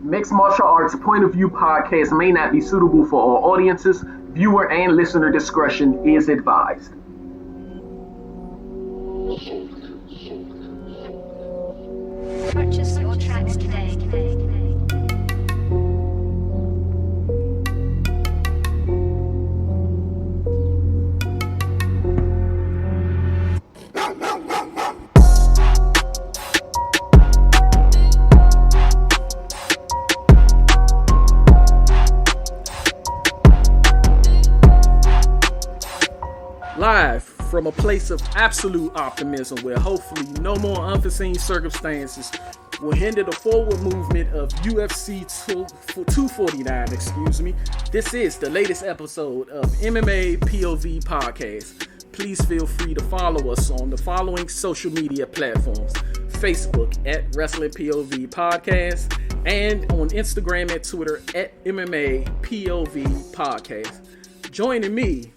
Mixed Martial Arts Point of View podcast may not be suitable for all audiences. Viewer and listener discretion is advised. Purchase your tracks today. Live from a place of absolute optimism where hopefully no more unforeseen circumstances will hinder the forward movement of UFC 249, This is the latest episode of MMA POV podcast. Please feel free to follow us on the following social media platforms: Facebook at Wrestling POV Podcast and on Instagram and Twitter at MMA POV Podcast. Joining me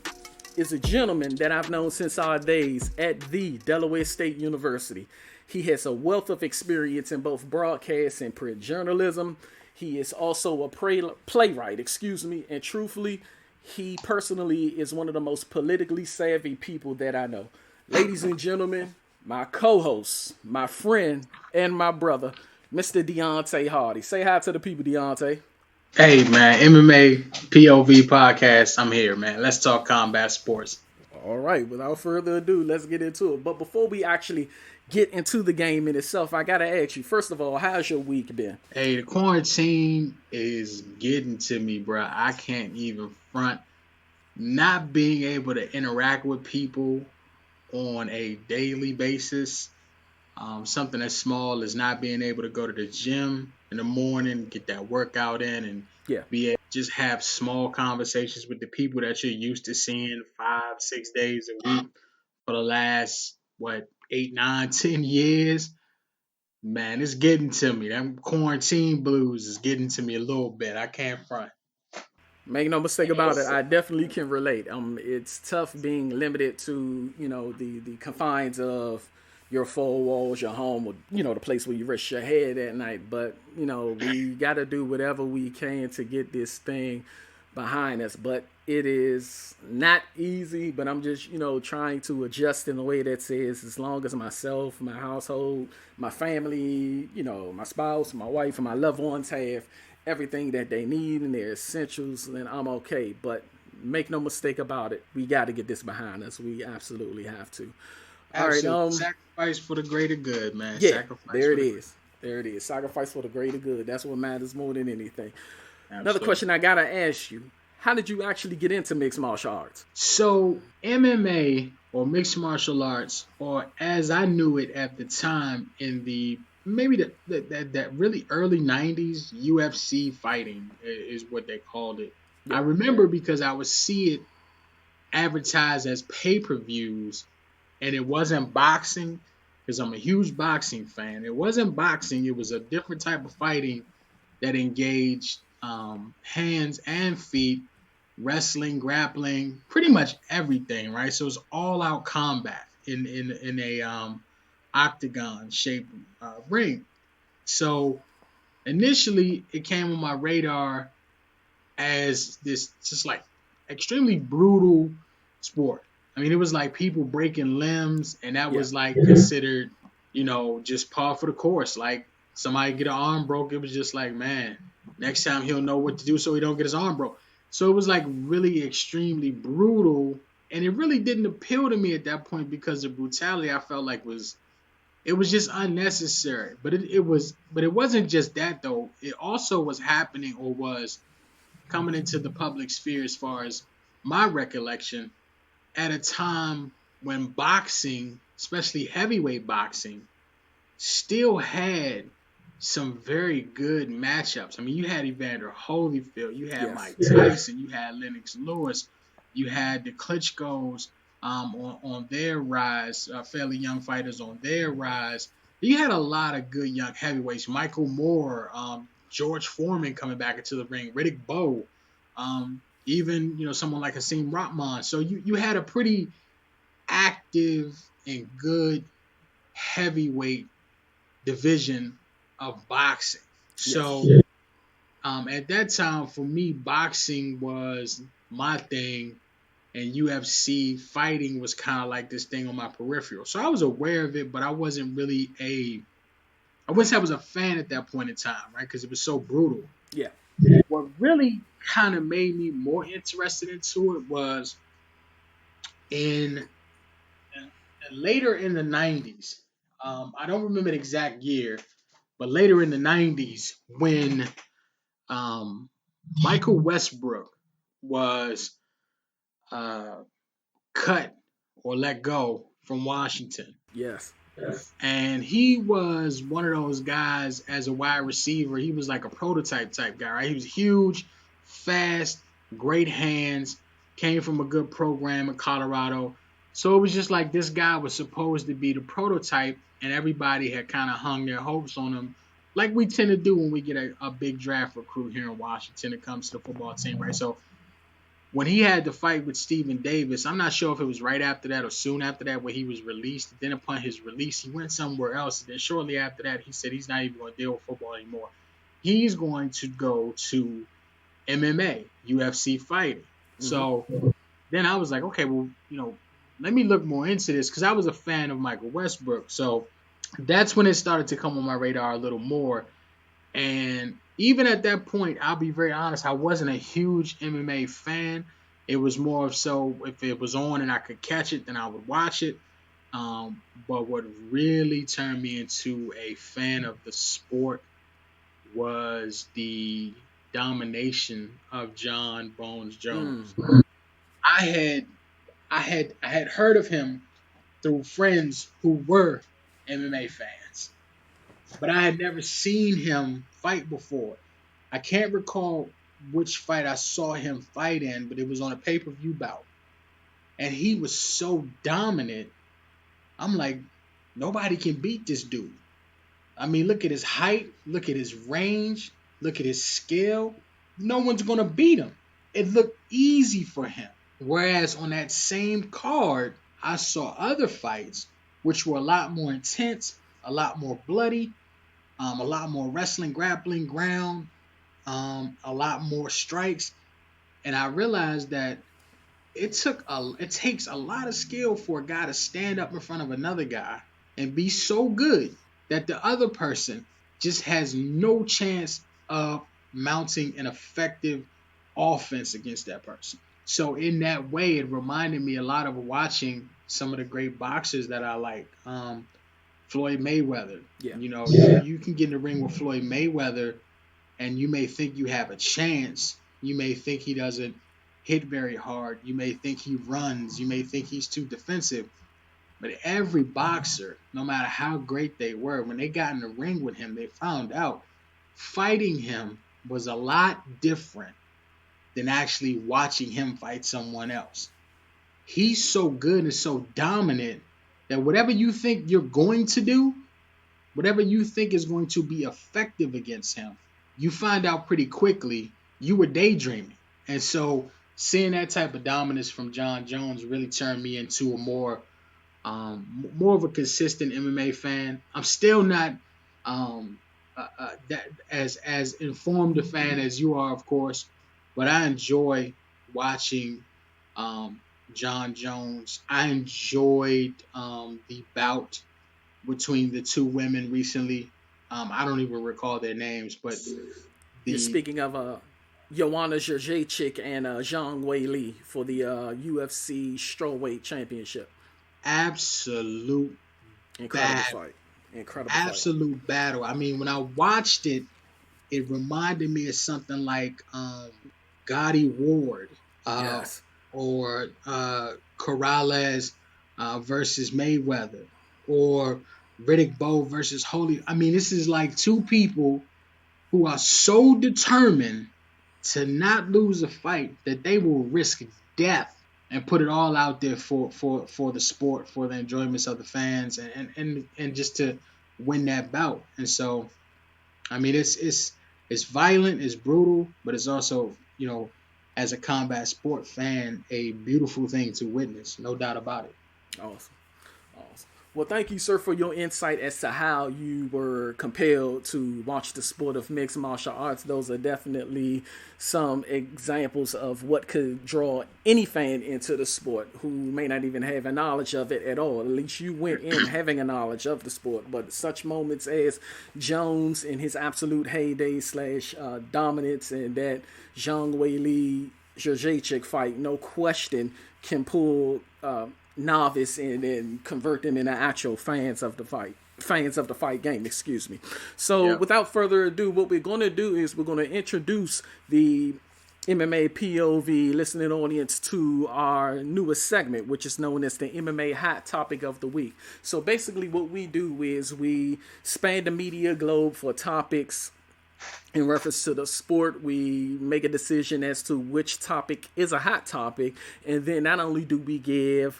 is a gentleman that I've known since our days at the Delaware State University. He has a wealth of experience in both broadcast and print journalism. He is also a playwright, and truthfully, he personally is one of the most politically savvy people that I know. Ladies and gentlemen, my co-host, my friend, and my brother, Mr. Deonte Hardy. Say hi to the people, Deonte. Hey, man, MMA POV podcast. I'm here, man. Let's talk combat sports. All right, without further ado, let's get into it. But before we actually get into the game in itself, I got to ask you, first of all, how's your week been? Hey, the quarantine is getting to me, bro. I can't even front. Not being able to interact with people on a daily basis. Something as small as not being able to go to the gym in the morning, get that workout in, and be able to just have small conversations with the people that you're used to seeing 5-6 days a week for the last, 8, 9, 10 years. Man, it's getting to me. Them quarantine blues is getting to me a little bit. I can't front. Make no mistake about it, I definitely can relate. It's tough being limited to, the confines of your four walls, your home, or, the place where you rest your head at night. But, we got to do whatever we can to get this thing behind us. But it is not easy, but I'm just, trying to adjust in a way that says as long as myself, my household, my family, my spouse, my wife, and my loved ones have everything that they need and their essentials, then I'm okay. But make no mistake about it, we got to get this behind us. We absolutely have to. Absolutely. All right, sacrifice for the greater good, man. Yeah, there it is. Sacrifice for the greater good. That's what matters more than anything. Absolutely. Another question I gotta ask you: how did you actually get into mixed martial arts? So MMA or mixed martial arts, or as I knew it at the time, in the that really early 90s, UFC fighting is what they called it. Yeah. I remember because I would see it advertised as pay-per-views. And it wasn't boxing, because I'm a huge boxing fan. It wasn't boxing. It was a different type of fighting that engaged hands and feet, wrestling, grappling, pretty much everything, right? So it's all-out combat in a octagon-shaped ring. So initially, it came on my radar as this just like extremely brutal sport. I mean, it was like people breaking limbs, and that was like considered, just par for the course. Like somebody get an arm broke, it was just like, man, next time he'll know what to do so he don't get his arm broke. So it was like really extremely brutal, and it really didn't appeal to me at that point because the brutality I felt like was just unnecessary. But it wasn't just that though. It also was happening or was coming into the public sphere as far as my recollection, at a time when boxing, especially heavyweight boxing, still had some very good matchups. I mean, you had Evander Holyfield, you had Mike Tyson, you had Lennox Lewis, you had the Klitschko's on their rise, fairly young fighters on their rise. You had a lot of good young heavyweights. Michael Moore, George Foreman coming back into the ring, Riddick Bowe, even, someone like Hasim Rahman. So you had a pretty active and good heavyweight division of boxing. So At that time, for me, boxing was my thing, and UFC fighting was kind of like this thing on my peripheral. So I was aware of it, but I wasn't really I wouldn't say I was a fan at that point in time, right? Because it was so brutal. Yeah. What really kind of made me more interested into it was in later in the 90s. I don't remember the exact year, but later in the 90s when Michael Westbrook was uh, cut or let go from Washington. Yes. And he was one of those guys as a wide receiver. He was like a prototype type guy, right? He was huge, fast, great hands, came from a good program in Colorado. So it was just like this guy was supposed to be the prototype, and everybody had kind of hung their hopes on him, like we tend to do when we get a big draft recruit here in Washington. It comes to the football team, right? So when he had the fight with Stephen Davis, I'm not sure if it was right after that or soon after that where he was released. Then upon his release, he went somewhere else. And then shortly after that, he said he's not even going to deal with football anymore. He's going to go to MMA, UFC fighting. Mm-hmm. So then I was like, okay, well, let me look more into this because I was a fan of Michael Westbrook. So that's when it started to come on my radar a little more. And even at that point, I'll be very honest, I wasn't a huge MMA fan. It was more of so if it was on and I could catch it, then I would watch it. But what really turned me into a fan of the sport was the domination of John Bones Jones. I had heard of him through friends who were MMA fans, but I had never seen him fight before. I can't recall which fight I saw him fight in, but it was on a pay-per-view bout. And he was so dominant. I'm like, nobody can beat this dude. I mean, look at his height, look at his range, look at his skill. No one's going to beat him. It looked easy for him. Whereas on that same card, I saw other fights which were a lot more intense, a lot more bloody, a lot more wrestling, grappling, ground, a lot more strikes. And I realized that it takes a lot of skill for a guy to stand up in front of another guy and be so good that the other person just has no chance of mounting an effective offense against that person. So in that way, it reminded me a lot of watching some of the great boxers that I like. Floyd Mayweather. Yeah. You can get in the ring with Floyd Mayweather and you may think you have a chance. You may think he doesn't hit very hard. You may think he runs. You may think he's too defensive. But every boxer, no matter how great they were, when they got in the ring with him, they found out fighting him was a lot different than actually watching him fight someone else. He's so good and so dominant that whatever you think you're going to do, whatever you think is going to be effective against him, you find out pretty quickly you were daydreaming. And so seeing that type of dominance from John Jones really turned me into a more of a consistent MMA fan. I'm still not that as informed a fan as you are, of course, but I enjoy watching John Jones. I enjoyed the bout between the two women recently. I don't even recall their names, but you're speaking of Joanna Jędrzejczyk and Zhang Weili for the UFC strawweight championship. Absolute Incredible battle. I mean, when I watched it, it reminded me of something like Gotti Ward yes. or Corrales versus Mayweather or Riddick Bowe versus Holy. I mean, this is like two people who are so determined to not lose a fight that they will risk death and put it all out there for the sport, for the enjoyments of the fans, and just to win that bout. And so, I mean, it's violent, it's brutal, but it's also, as a combat sport fan, a beautiful thing to witness, no doubt about it. Awesome. Well, thank you, sir, for your insight as to how you were compelled to watch the sport of mixed martial arts. Those are definitely some examples of what could draw any fan into the sport who may not even have a knowledge of it at all. At least you went in having a knowledge of the sport. But such moments as Jones in his absolute heyday / dominance and that Zhang Weili Jędrzejczyk fight, no question, can pull novice and convert them into actual fans of the fight game, excuse me. So without further ado, what we're going to do is we're going to introduce the MMA POV listening audience to our newest segment, which is known as the MMA Hot Topic of the Week. So basically what we do is we span the media globe for topics in reference to the sport. We make a decision as to which topic is a hot topic, and then not only do we give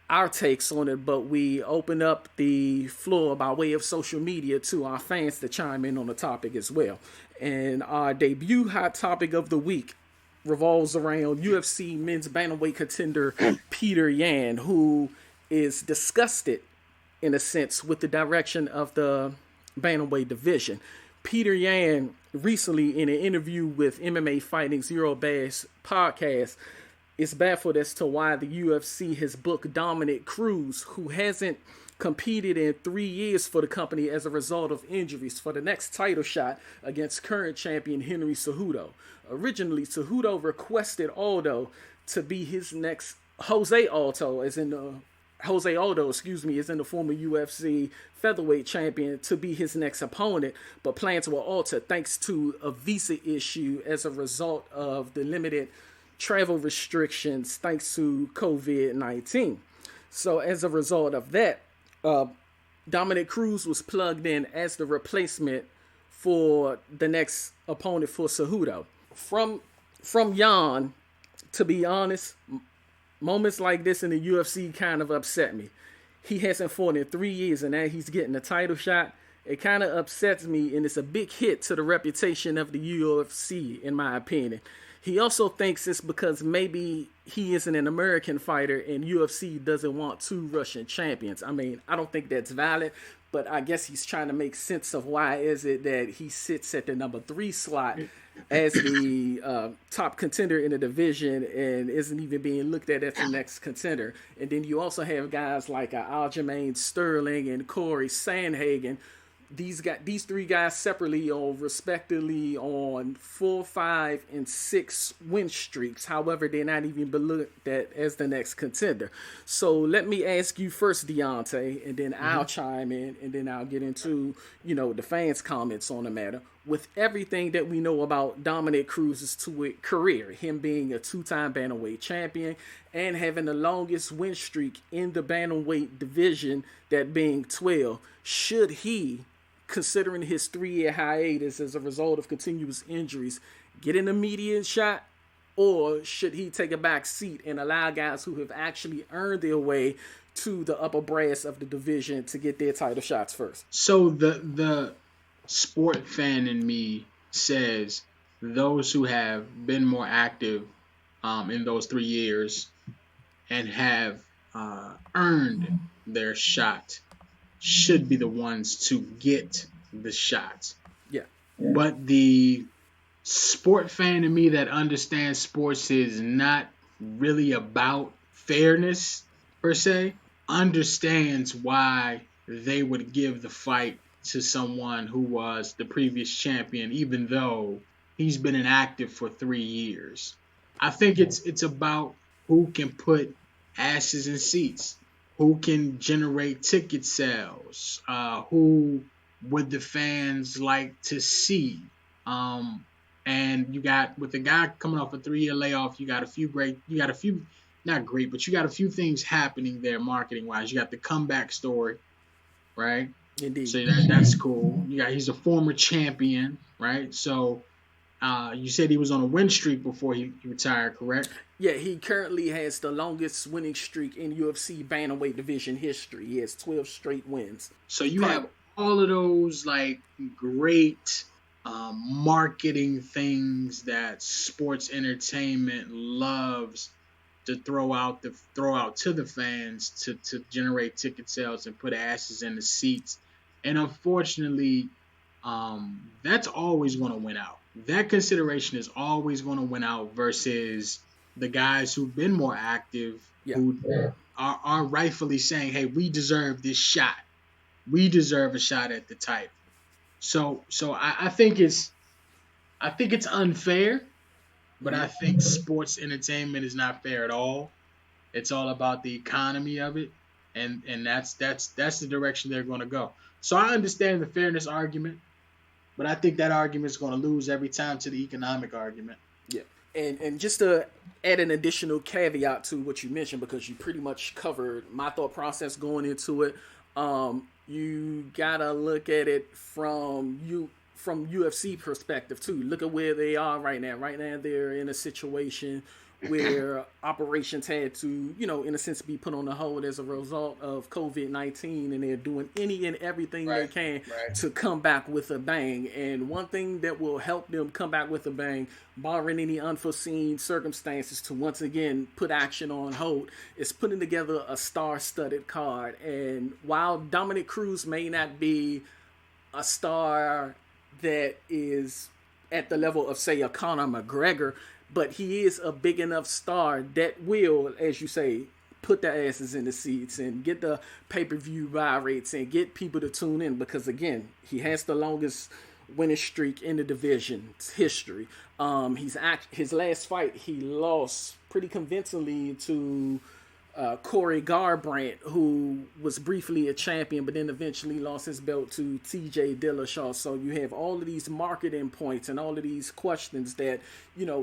our takes on it, but we open up the floor by way of social media to our fans to chime in on the topic as well. And our debut hot topic of the week revolves around UFC men's bantamweight contender Petr Yan, who is disgusted, in a sense, with the direction of the bantamweight division. Petr Yan recently, in an interview with MMA Fighting Zero Bass podcast, is baffled as to why the UFC has booked Dominick Cruz, who hasn't competed in 3 years for the company as a result of injuries, for the next title shot against current champion Henry Cejudo. Originally, Cejudo requested Aldo to be his next Jose Aldo, is in the former UFC featherweight champion, to be his next opponent, but plans were altered thanks to a visa issue as a result of the limited travel restrictions thanks to COVID-19. So as a result of that, Dominick Cruz was plugged in as the replacement for the next opponent for Cejudo. From Yan, to be honest, moments like this in the UFC kind of upset me. He hasn't fought in 3 years, and now he's getting a title shot. It kind of upsets me, and it's a big hit to the reputation of the UFC, in my opinion. He also thinks it's because maybe he isn't an American fighter and UFC doesn't want 2 Russian champions. I mean, I don't think that's valid, but I guess he's trying to make sense of why is it that he sits at the number 3 slot as the top contender in the division and isn't even being looked at as the next contender. And then you also have guys like Aljamain Sterling and Corey Sandhagen. These 3 guys separately on respectively on 4, 5, and 6 win streaks. However, they're not even looked at as the next contender. So let me ask you first, Deonte, and then I'll chime in, and then I'll get into, the fans' comments on the matter. With everything that we know about Dominick Cruz's career, him being a 2-time bantamweight champion and having the longest win streak in the bantamweight division, that being 12, should he, considering his 3-year hiatus as a result of continuous injuries, get an immediate shot, or should he take a back seat and allow guys who have actually earned their way to the upper brass of the division to get their title shots first? So the sport fan in me says those who have been more active in those 3 years and have earned their shot should be the ones to get the shots. Yeah. But the sport fan in me that understands sports is not really about fairness per se, understands why they would give the fight to someone who was the previous champion, even though he's been inactive for 3 years. I think it's about who can put asses in seats, who can generate ticket sales, who would the fans like to see. And you got, with the guy coming off a 3-year layoff, you got a few things happening there marketing wise. You got the comeback story, right? Indeed. So that's cool. He's a former champion, right? So you said he was on a win streak before he retired, correct? Yeah, he currently has the longest winning streak in UFC bantamweight division history. He has 12 straight wins. So you have all of those great marketing things that sports entertainment loves to throw out to the fans to generate ticket sales and put asses in the seats. And unfortunately, that's always going to win out. That consideration is always going to win out versus the guys who've been more active, who are rightfully saying, hey, we deserve this shot. We deserve a shot at the title. So I think it's unfair, but I think sports entertainment is not fair at all. It's all about the economy of it, and that's the direction they're going to go. So I understand the fairness argument, but I think that argument is going to lose every time to the economic argument. Yeah. And just to add an additional caveat to what you mentioned, because you pretty much covered my thought process going into it, you gotta look at it from UFC perspective too. Look at where they are right now. Right now they're in a situation where operations had to, in a sense, be put on the hold as a result of COVID-19, and they're doing any and everything they can to come back with a bang. And one thing that will help them come back with a bang, barring any unforeseen circumstances to once again put action on hold, is putting together a star-studded card. And while Dominick Cruz may not be a star that is at the level of, say, a Conor McGregor, but he is a big enough star that will, as you say, put the asses in the seats and get the pay-per-view buy rates and get people to tune in, because, again, he has the longest winning streak in the division's history. His last fight, he lost pretty convincingly to Corey Garbrandt, who was briefly a champion, but then eventually lost his belt to TJ Dillashaw. So you have all of these marketing points and all of these questions that,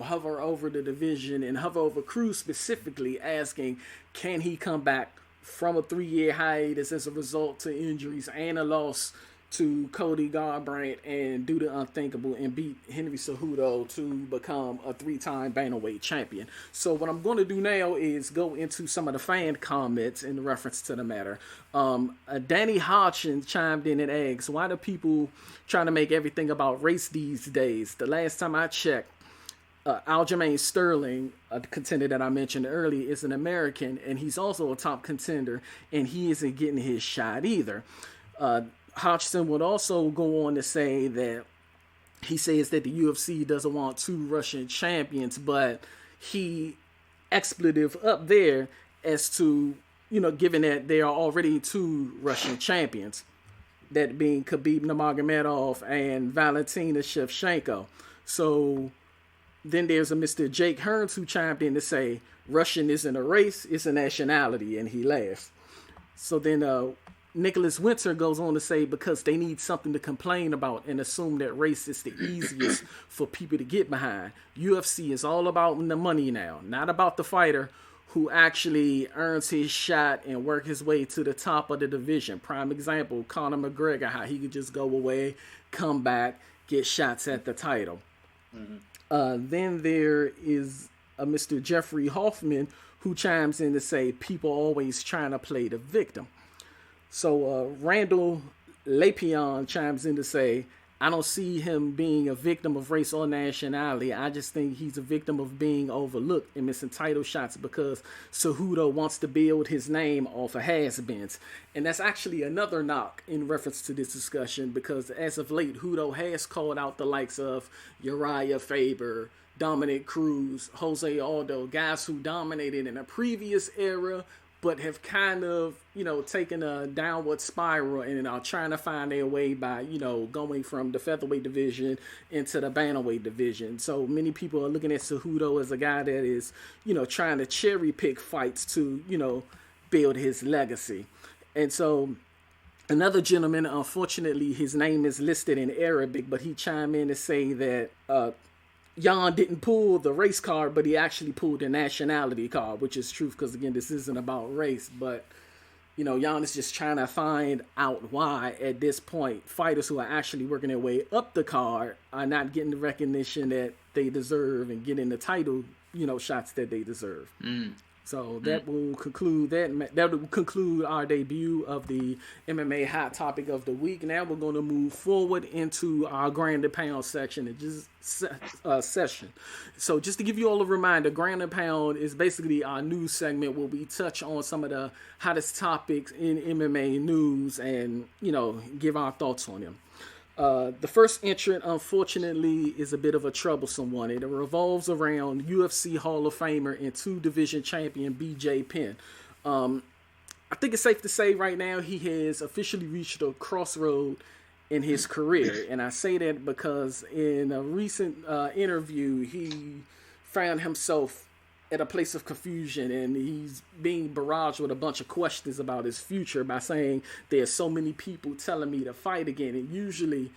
hover over the division and hover over Cruz specifically, asking, can he come back from a 3-year hiatus as a result to injuries and a loss to Cody Garbrandt and do the unthinkable and beat Henry Cejudo to become a 3-time bantamweight champion. So what I'm going to do now is go into some of the fan comments in reference to the matter. Danny Hodgson chimed in and asked, why do people trying to make everything about race these days? The last time I checked, Aljamain Sterling, a contender that I mentioned earlier, is an American, and he's also a top contender, and he isn't getting his shot either. Hodgson would also go on to say that he says that the UFC doesn't want 2 Russian champions, but he expletive up there as to, given that there are already 2 Russian champions, that being Khabib Nurmagomedov and Valentina Shevchenko. So then there's a Mr. Jake Hearns who chimed in to say, Russian isn't a race, it's a nationality, and he laughs. So then Nicholas Winter goes on to say, because they need something to complain about and assume that race is the easiest for people to get behind. UFC is all about the money now, not about the fighter who actually earns his shot and work his way to the top of the division. Prime example, Conor McGregor, how he could just go away, come back, get shots at the title. Then there is a Mr. Jeffrey Hoffman who chimes in to say, people always trying to play the victim. So Randall Lapion chimes in to say, I don't see him being a victim of race or nationality. I just think he's a victim of being overlooked and missing title shots because Cejudo wants to build his name off of has-beens. And that's actually another knock in reference to this discussion, because as of late, Cejudo has called out the likes of Uriah Faber, Dominick Cruz, Jose Aldo, guys who dominated in a previous era, but have kind of, taken a downward spiral and are trying to find their way by, going from the featherweight division into the bantamweight division. So many people are looking at Cejudo as a guy that is, trying to cherry pick fights to, build his legacy. And so another gentleman, unfortunately, his name is listed in Arabic, but he chimed in to say that Jan didn't pull the race card, but he actually pulled the nationality card, which is true, because, again, this isn't about race. But, Jan is just trying to find out why, at this point, fighters who are actually working their way up the card are not getting the recognition that they deserve and getting the title, shots that they deserve. So that will conclude our debut of the MMA hot topic of the week. Now we're going to move forward into our Grand and Pound section session. So just to give you all a reminder, Grand and Pound is basically our news segment where we touch on some of the hottest topics in MMA news and, give our thoughts on them. The first entrant, unfortunately, is a bit of a troublesome one. It revolves around UFC Hall of Famer and 2-division champion BJ Penn. I think it's safe to say right now he has officially reached a crossroad in his career. And I say that because in a recent interview, he found himself at a place of confusion, and he's being barraged with a bunch of questions about his future by saying there's so many people telling me to fight again. And usually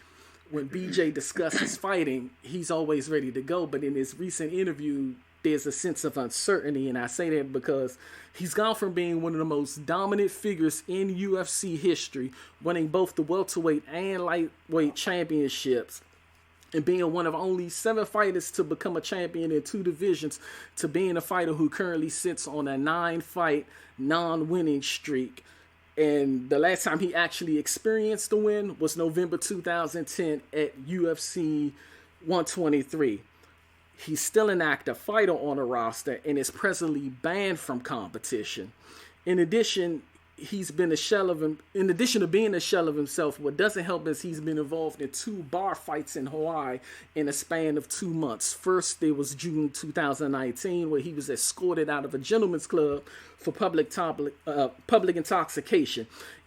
when BJ discusses fighting, he's always ready to go. But in his recent interview, there's a sense of uncertainty. And I say that because he's gone from being one of the most dominant figures in UFC history, winning both the welterweight and lightweight championships, and being one of only 7 fighters to become a champion in 2 divisions, to being a fighter who currently sits on a 9-fight non-winning streak. And the last time he actually experienced the win was November 2010 at UFC 123. He's still an active fighter on the roster and is presently banned from competition. In addition, he's been a shell of him. In addition to being a shell of himself, what doesn't help is he's been involved in 2 bar fights in Hawaii in a span of 2 months. First, there was June 2019, where he was escorted out of a gentleman's club for public intoxication.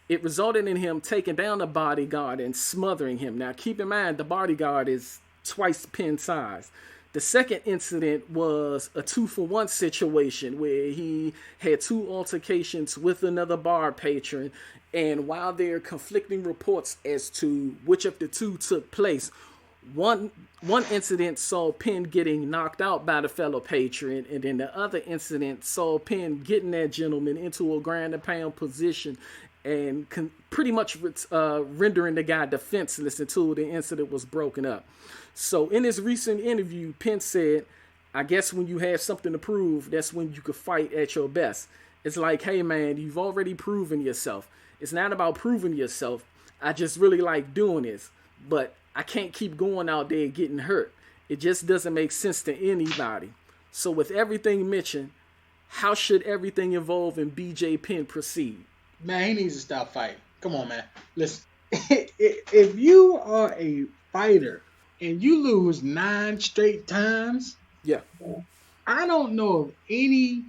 It resulted in him taking down the bodyguard and smothering him. Now, keep in mind, the bodyguard is twice Penn size. The second incident was a 2-for-1 situation where he had 2 altercations with another bar patron, and while there are conflicting reports as to which of the 2 took place, one incident saw Penn getting knocked out by the fellow patron, and then the other incident saw Penn getting that gentleman into a ground and pound position and pretty much rendering the guy defenseless until the incident was broken up. So in his recent interview, Penn said, I guess when you have something to prove, that's when you could fight at your best. It's like, hey man, you've already proven yourself. It's not about proving yourself. I just really like doing this, but I can't keep going out there getting hurt. It just doesn't make sense to anybody. So with everything mentioned, how should everything involved in BJ Penn proceed? Man, he needs to stop fighting. Come on, man. Listen, if you are a fighter and you lose 9 straight times, yeah, I don't know of any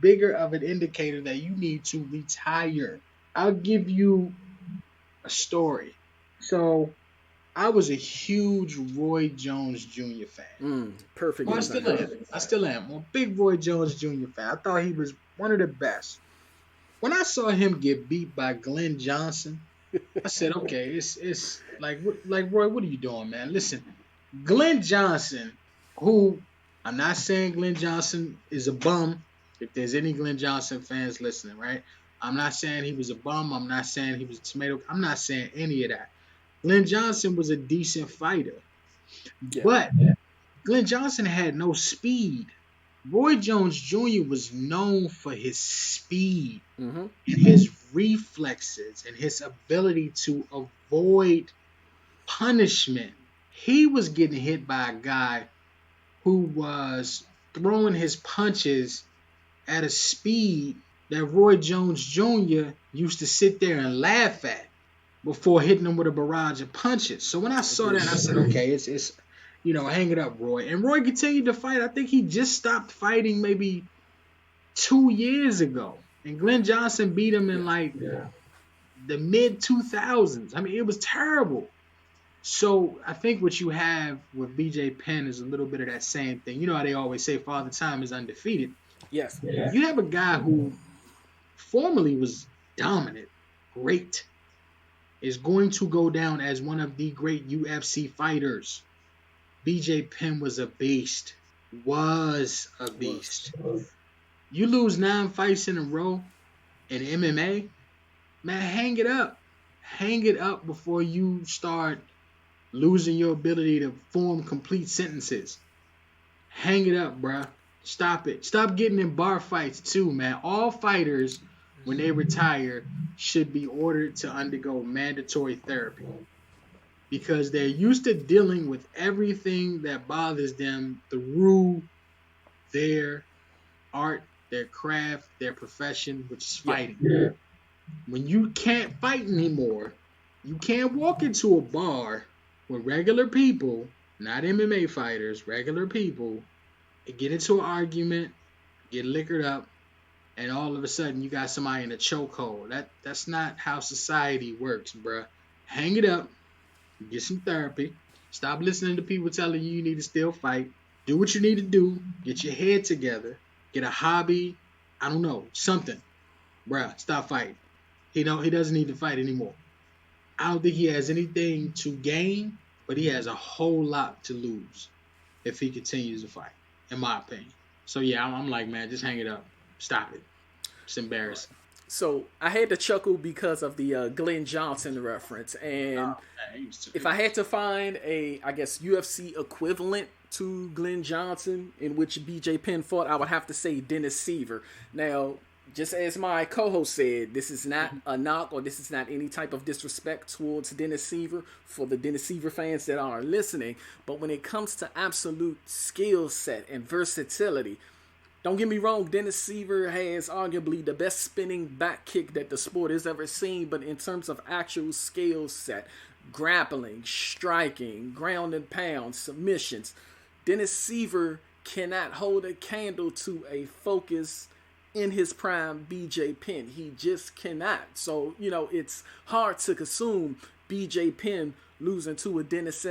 bigger of an indicator that you need to retire. I'll give you a story. So, I was a huge Roy Jones Jr. fan. Perfect. Well, I still am. I'm a big Roy Jones Jr. fan. I thought he was one of the best. When I saw him get beat by Glenn Johnson, I said, okay, it's like Roy, what are you doing, man? Listen, Glenn Johnson, who I'm not saying Glenn Johnson is a bum. If there's any Glenn Johnson fans listening, right? I'm not saying he was a bum. I'm not saying he was a tomato. I'm not saying any of that. Glenn Johnson was a decent fighter. Yeah. But Glenn Johnson had no speed. Roy Jones Jr. was known for his speed and his reflexes and his ability to avoid punishment. He was getting hit by a guy who was throwing his punches at a speed that Roy Jones Jr. used to sit there and laugh at before hitting him with a barrage of punches. So when I saw that, I said, okay, it's hang it up, Roy. And Roy continued to fight. I think he just stopped fighting maybe 2 years ago. And Glenn Johnson beat him in the mid-2000s. I mean, it was terrible. So I think what you have with BJ Penn is a little bit of that same thing. You know how they always say Father Time is undefeated? Yes. You have a guy who formerly was dominant, great, is going to go down as one of the great UFC fighters. BJ Penn was a beast. You lose 9 fights in a row in MMA, man, hang it up. Hang it up before you start losing your ability to form complete sentences. Hang it up, bruh. Stop it. Stop getting in bar fights too, man. All fighters, when they retire, should be ordered to undergo mandatory therapy because they're used to dealing with everything that bothers them through their art, their craft, their profession, which is fighting. Yeah. When you can't fight anymore, you can't walk into a bar with regular people, not MMA fighters, regular people, and get into an argument, get liquored up, and all of a sudden you got somebody in a chokehold. That's not how society works, bruh. Hang it up, get some therapy, stop listening to people telling you need to still fight, do what you need to do, get your head together, get a hobby, I don't know, something. Bruh, stop fighting. He doesn't need to fight anymore. I don't think he has anything to gain, but he has a whole lot to lose if he continues to fight, in my opinion. So yeah, I'm like, man, just hang it up. Stop it. It's embarrassing. So I had to chuckle because of the Glenn Johnson reference, and if I had to find a, I guess, UFC equivalent to Glenn Johnson in which BJ Penn fought, I would have to say Dennis Seaver. Now, just as my co-host said, this is not a knock or this is not any type of disrespect towards Dennis Seaver for the Dennis Seaver fans that are listening. But when it comes to absolute skill set and versatility, don't get me wrong, Dennis Seaver has arguably the best spinning back kick that the sport has ever seen. But in terms of actual skill set, grappling, striking, ground and pound, submissions, Dennis Seaver cannot hold a candle to a focus in his prime BJ Penn. He just cannot. So, it's hard to consume BJ Penn losing to a Dennis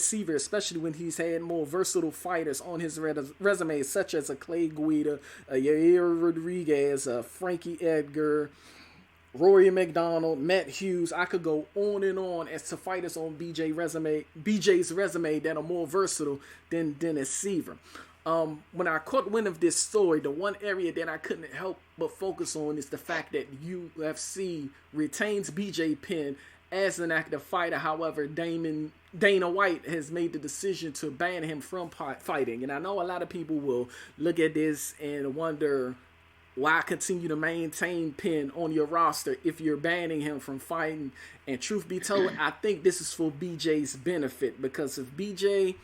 Seaver, especially when he's had more versatile fighters on his resume, such as a Clay Guida, a Yair Rodriguez, a Frankie Edgar, Rory McDonald, Matt Hughes. I could go on and on as to fighters on BJ's resume that are more versatile than Dennis Seaver. When I caught wind of this story, the one area that I couldn't help but focus on is the fact that UFC retains BJ Penn as an active fighter. However, Dana White has made the decision to ban him from fighting. And I know a lot of people will look at this and wonder, why continue to maintain Penn on your roster if you're banning him from fighting? And truth be told, I think this is for BJ's benefit, because if BJ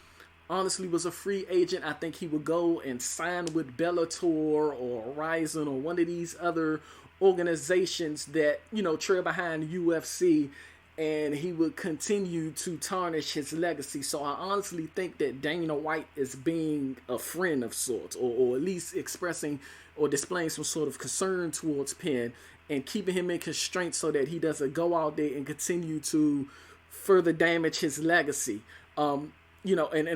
honestly was a free agent, I think he would go and sign with Bellator or Horizon or one of these other organizations that, trail behind UFC, and he would continue to tarnish his legacy. So I honestly think that Dana White is being a friend of sorts, or at least expressing or displaying some sort of concern towards Penn and keeping him in constraint so that he doesn't go out there and continue to further damage his legacy. And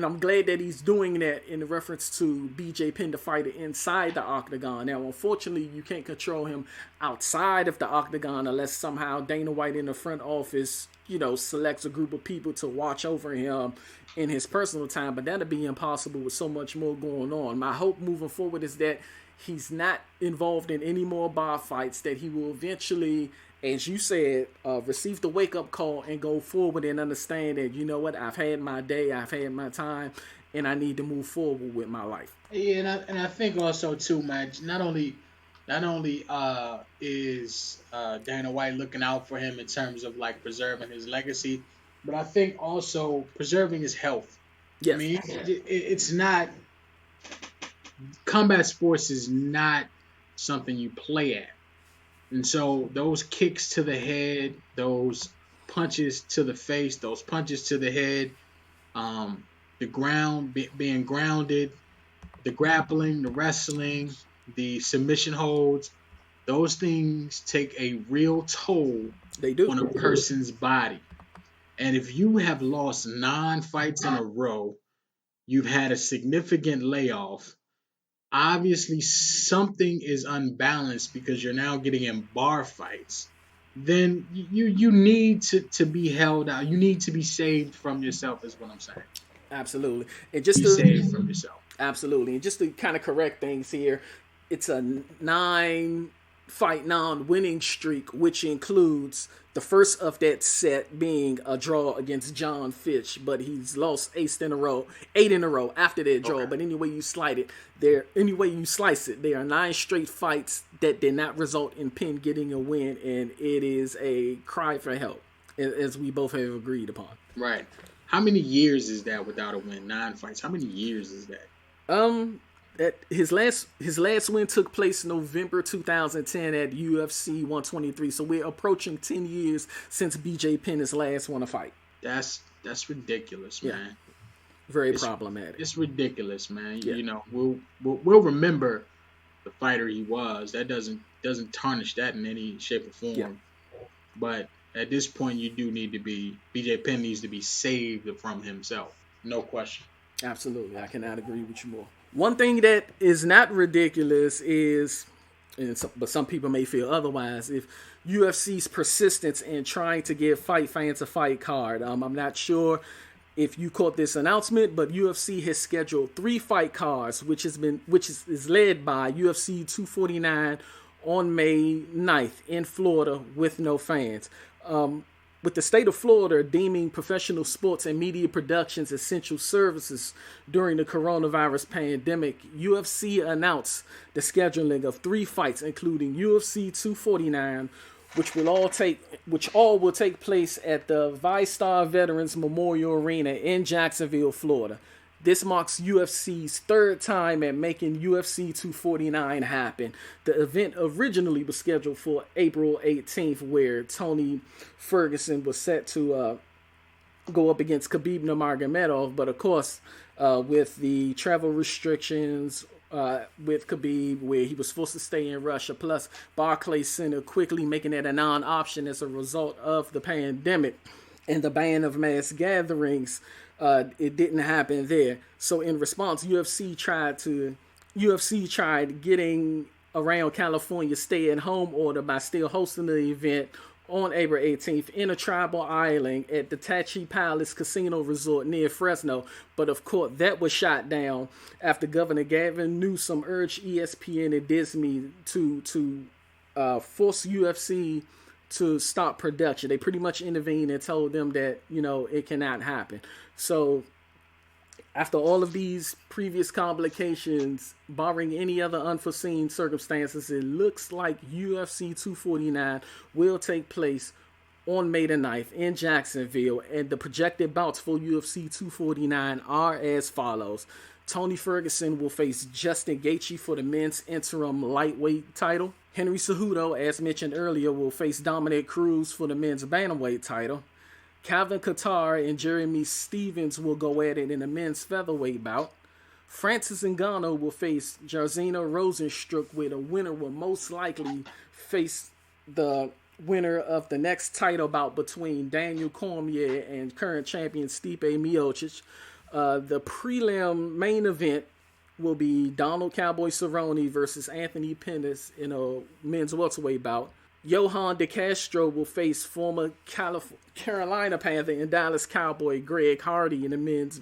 I'm glad that he's doing that in reference to BJ Penn, the fighter inside the octagon. Now, unfortunately, you can't control him outside of the octagon unless somehow Dana White in the front office, selects a group of people to watch over him in his personal time. But that'd be impossible with so much more going on. My hope moving forward is that he's not involved in any more bar fights, that he will eventually, as you said, receive the wake-up call and go forward and understand that, you know what, I've had my day, I've had my time, and I need to move forward with my life. Yeah, and I think also, too, man, not only is Dana White looking out for him in terms of, preserving his legacy, but I think also preserving his health. Yes. I mean, it's not... Combat sports is not something you play at. And so those kicks to the head, those punches to the face, those punches to the head, the ground, being grounded, the grappling, the wrestling, the submission holds, those things take a real toll on a person's body. And if you have lost 9 fights in a row, you've had a significant layoff, obviously something is unbalanced because you're now getting in bar fights, then you need to be held out. You need to be saved from yourself is what I'm saying. Absolutely. And just be saved from yourself. Absolutely. And just to kind of correct things here, it's a 9 fight non-winning streak, which includes the first of that set being a draw against John Fitch, but he's lost eight in a row after that draw. Okay. But anyway you slice it, there are 9 straight fights that did not result in Penn getting a win, and it is a cry for help, as we both have agreed upon. Right. How many years is that without a win? 9 fights. How many years is that? His last win took place November 2010 at UFC 123. So we're approaching 10 years since BJ Penn has last won a fight. That's ridiculous, man. Very problematic. It's ridiculous, man. Yeah. You know, we'll remember the fighter he was. That doesn't tarnish that in any shape or form. Yeah. But at this point, BJ Penn needs to be saved from himself. No question. Absolutely. I cannot agree with you more. One thing that is not ridiculous is, but some people may feel otherwise, if UFC's persistence in trying to give fight fans a fight card. I'm not sure if you caught this announcement, but UFC has scheduled 3 fight cards, which is led by UFC 249 on May 9th in Florida with no fans. With the state of Florida deeming professional sports and media productions essential services during the coronavirus pandemic, UFC announced the scheduling of 3 fights, including UFC 249, which all will take place at the ViStar Veterans Memorial Arena in Jacksonville, Florida. This marks UFC's 3rd time at making UFC 249 happen. The event originally was scheduled for April 18th, where Tony Ferguson was set to go up against Khabib Nurmagomedov. But of course, with the travel restrictions with Khabib, where he was forced to stay in Russia, plus Barclays Center quickly making it a non-option as a result of the pandemic and the ban of mass gatherings, it didn't happen there. So in response, UFC tried getting around California's stay-at-home order by still hosting the event on April 18th in a tribal island at the Tachi Palace Casino Resort near Fresno. But of course, that was shot down after Governor Gavin Newsom urged ESPN and Disney to force UFC to stop production. They pretty much intervened and told them that, it cannot happen. So after all of these previous complications, barring any other unforeseen circumstances, it looks like UFC 249 will take place on May the 9th in Jacksonville, and the projected bouts for UFC 249 are as follows. Tony Ferguson will face Justin Gaethje for the men's interim lightweight title. Henry Cejudo, as mentioned earlier, will face Dominick Cruz for the men's bantamweight title. Calvin Kattar and Jeremy Stevens will go at it in the men's featherweight bout. Francis Ngannou will face Jairzinho Rozenstruik, where the winner will most likely face the winner of the next title bout between Daniel Cormier and current champion Stipe Miocic. The prelim main event will be Donald Cowboy Cerrone versus Anthony Pettis in a men's welterweight bout. Johan De Castro will face former Carolina Panther and Dallas Cowboy Greg Hardy in the men's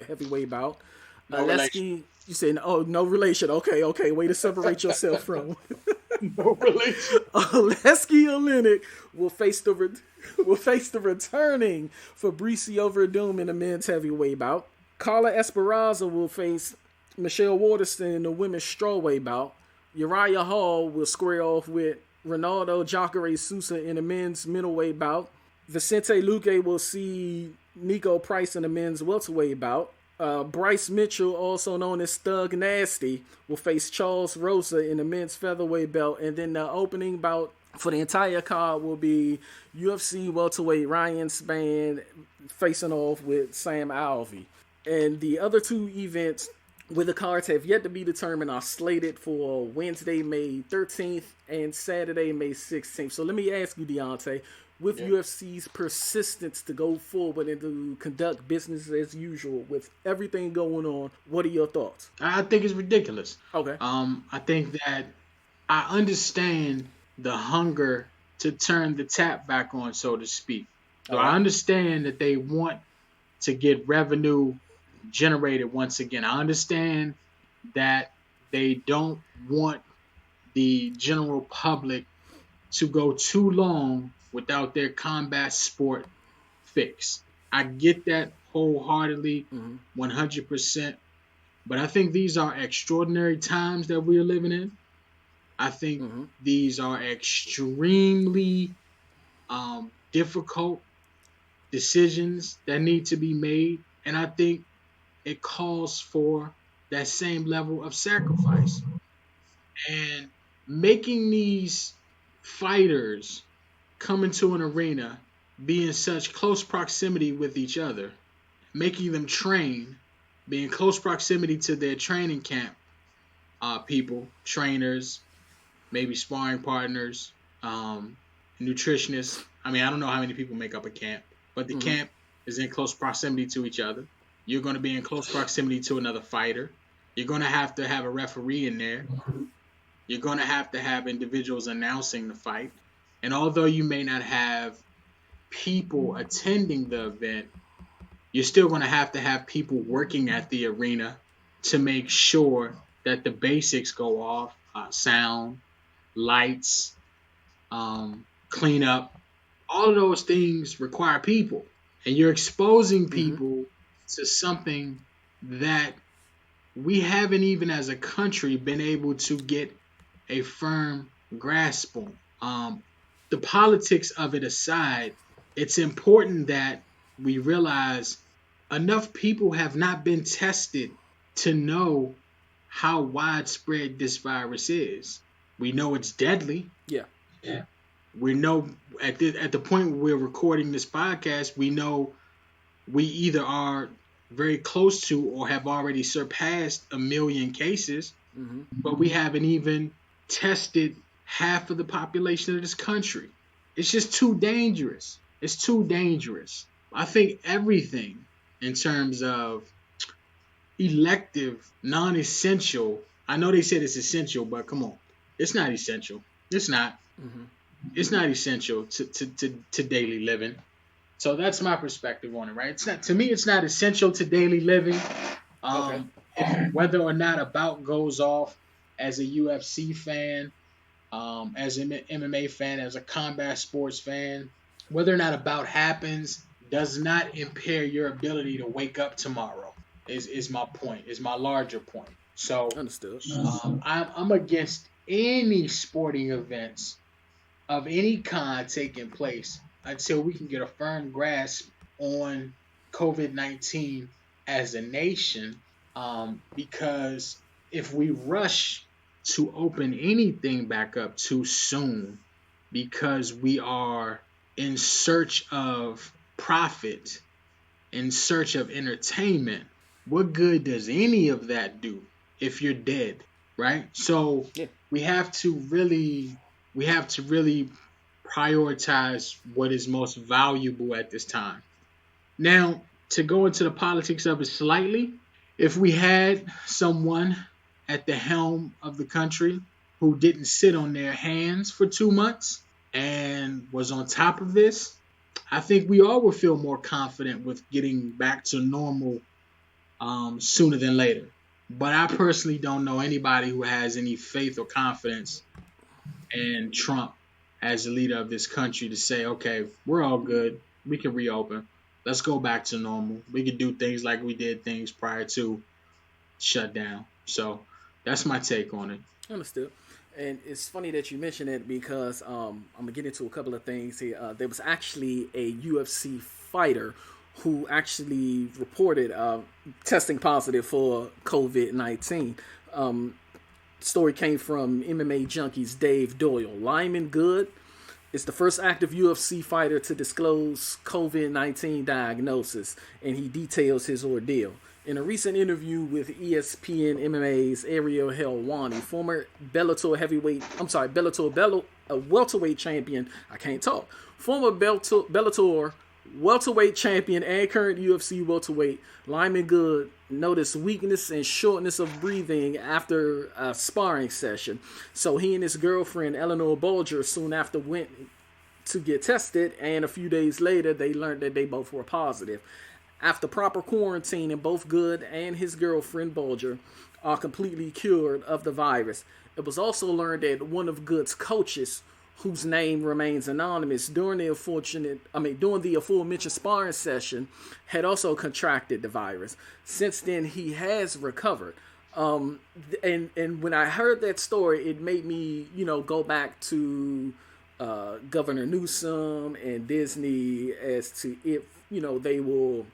heavyweight bout. Relation. You said, no relation. Okay. Way to separate yourself from. No relation. Oleksiy Oleinik will face the returning Fabricio Verdum in the men's heavyweight bout. Carla Esperanza will face Michelle Waterston in the women's strawweight bout. Uriah Hall will square off with Ronaldo Jacare Sousa in the men's middleweight bout. Vicente Luque will see Nico Price in the men's welterweight bout. Bryce Mitchell, also known as Thug Nasty, will face Charles Rosa in the men's featherweight belt. And then the opening bout for the entire card will be UFC welterweight Ryan Spann facing off with Sam Alvey. And the other 2 events where the cards have yet to be determined are slated for Wednesday, May 13th and Saturday, May 16th. So let me ask you, Deonte, with UFC's persistence to go forward and to conduct business as usual with everything going on, what are your thoughts? I think it's ridiculous. Okay. I think that I understand the hunger to turn the tap back on, so to speak. So I understand that they want to get revenue generated once again. I understand that they don't want the general public to go too long without their combat sport fix. I get that wholeheartedly, 100%. But I think these are extraordinary times that we're living in. I think these are extremely difficult decisions that need to be made. And I think it calls for that same level of sacrifice. And making these fighters come into an arena, be in such close proximity with each other, making them train, be in close proximity to their training camp people, trainers, maybe sparring partners, nutritionists. I mean, I don't know how many people make up a camp, but the camp is in close proximity to each other. You're going to be in close proximity to another fighter. You're going to have a referee in there. You're going to have individuals announcing the fight. And although you may not have people attending the event, you're still going to have people working at the arena to make sure that the basics go off, sound, lights, cleanup. All of those things require people. And you're exposing people to something that we haven't even as a country been able to get a firm grasp on. The politics of it aside, it's important that we realize enough people have not been tested to know how widespread this virus is. We know it's deadly. Yeah. We know at the point where we're recording this podcast, we know we either are very close to or have already surpassed 1 million cases, but we haven't even tested half of the population of this country. It's just too dangerous. It's too dangerous. I think everything in terms of elective, non-essential, I know they said it's essential, but come on. It's not essential. It's not. It's not essential to daily living. So that's my perspective on it, right? It's not, to me, it's not essential to daily living. Whether or not a bout goes off as a UFC fan, as an MMA fan, as a combat sports fan, whether or not a bout happens does not impair your ability to wake up tomorrow, is my point, is my larger point. So understood. I'm against any sporting events of any kind taking place until we can get a firm grasp on COVID-19 as a nation, because if we rush to open anything back up too soon because we are in search of profit, in search of entertainment, what good does any of that do if you're dead, right? So we have to really prioritize what is most valuable at this time. Now, to go into the politics of it slightly, if we had someone at the helm of the country who didn't sit on their hands for 2 months and was on top of this, I think we all would feel more confident with getting back to normal sooner than later. But I personally don't know anybody who has any faith or confidence in Trump as the leader of this country to say, okay, we're all good. We can reopen. Let's go back to normal. We can do things like we did things prior to shutdown. So that's my take on it. Understood. And it's funny that you mentioned it because I'm going to get into a couple of things here. There was actually a UFC fighter who actually reported testing positive for COVID-19. Story came from MMA Junkie's Dave Doyle. Lyman Good is the first active UFC fighter to disclose COVID-19 diagnosis, and he details his ordeal. In a recent interview with ESPN MMA's Ariel Helwani, former Bellator welterweight champion, former Bellator welterweight champion and current UFC welterweight Lyman Good noticed weakness and shortness of breathing after a sparring session. So he and his girlfriend Eleanor Bolger soon after went to get tested, and a few days later they learned that they both were positive. After proper quarantine, both Good and his girlfriend Bolger are completely cured of the virus. It was also learned that one of Good's coaches, whose name remains anonymous, during the aforementioned sparring session, had also contracted the virus. Since then, he has recovered. And when I heard that story, it made me, go back to Governor Newsom and Disney as to if, they will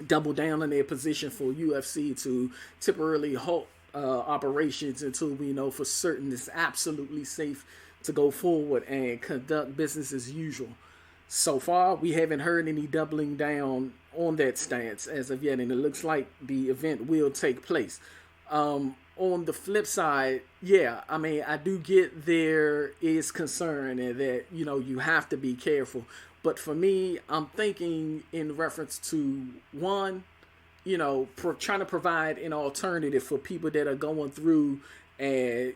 double down on their position for UFC to temporarily halt operations until we know for certain it's absolutely safe to go forward and conduct business as usual. So far, we haven't heard any doubling down on that stance as of yet, and it looks like the event will take place. On the flip side, I do get there is concern and that, you have to be careful. But for me, I'm thinking in reference to one, trying to provide an alternative for people that are going through and,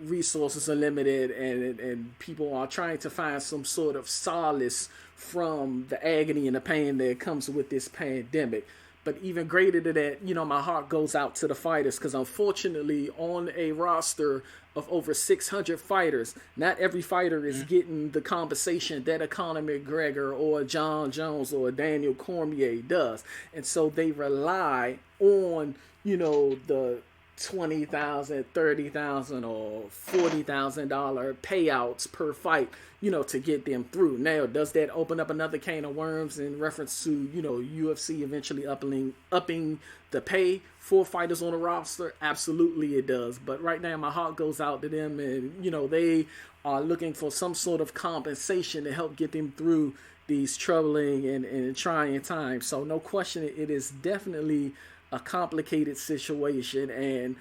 resources are limited and people are trying to find some sort of solace from the agony and the pain that comes with this pandemic. But even greater than that, my heart goes out to the fighters because unfortunately on a roster of over 600 fighters, not every fighter is getting the compensation that a Conor McGregor or a John Jones or a Daniel Cormier does. And so they rely on, the $20,000, $30,000 or $40,000 payouts per fight, to get them through. Now, does that open up another can of worms in reference to, UFC eventually upping the pay for fighters on the roster? Absolutely it does. But right now, my heart goes out to them and, they are looking for some sort of compensation to help get them through these troubling and trying times. So no question, it is definitely a complicated situation, and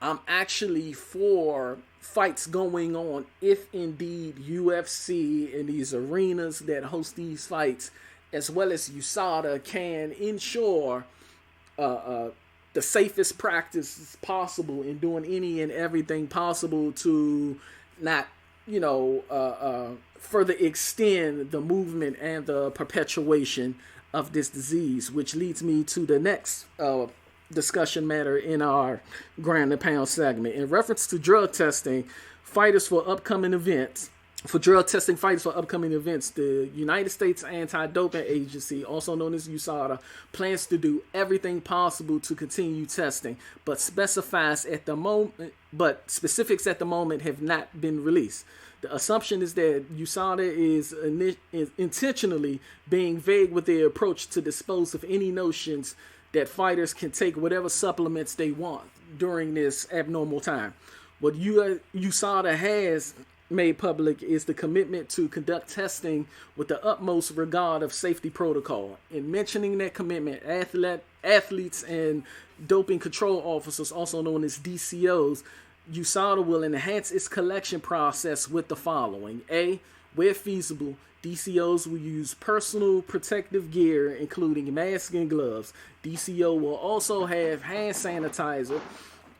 I'm actually for fights going on if indeed UFC and these arenas that host these fights, as well as USADA, can ensure the safest practices possible in doing any and everything possible to not, further extend the movement and the perpetuation of this disease, which leads me to the next discussion matter in our Ground and Pound segment. In reference to drug testing, fighters for upcoming events, the United States Anti-Doping Agency, also known as USADA, plans to do everything possible to continue testing, but specifics at the moment have not been released. The assumption is that USADA is intentionally being vague with their approach to dispose of any notions that fighters can take whatever supplements they want during this abnormal time. What USADA has made public is the commitment to conduct testing with the utmost regard of safety protocol. In mentioning that commitment, athletes and doping control officers, also known as DCOs, USADA will enhance its collection process with the following. A, where feasible, DCOs will use personal protective gear, including masks and gloves. DCO will also have hand sanitizer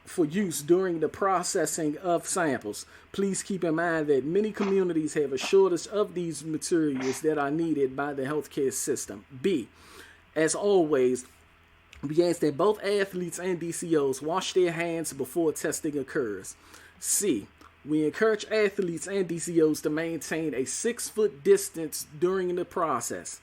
for use during the processing of samples. Please keep in mind that many communities have a shortage of these materials that are needed by the healthcare system. B, as always, we ask that both athletes and DCOs wash their hands before testing occurs. C, we encourage athletes and DCOs to maintain a 6-foot distance during the process.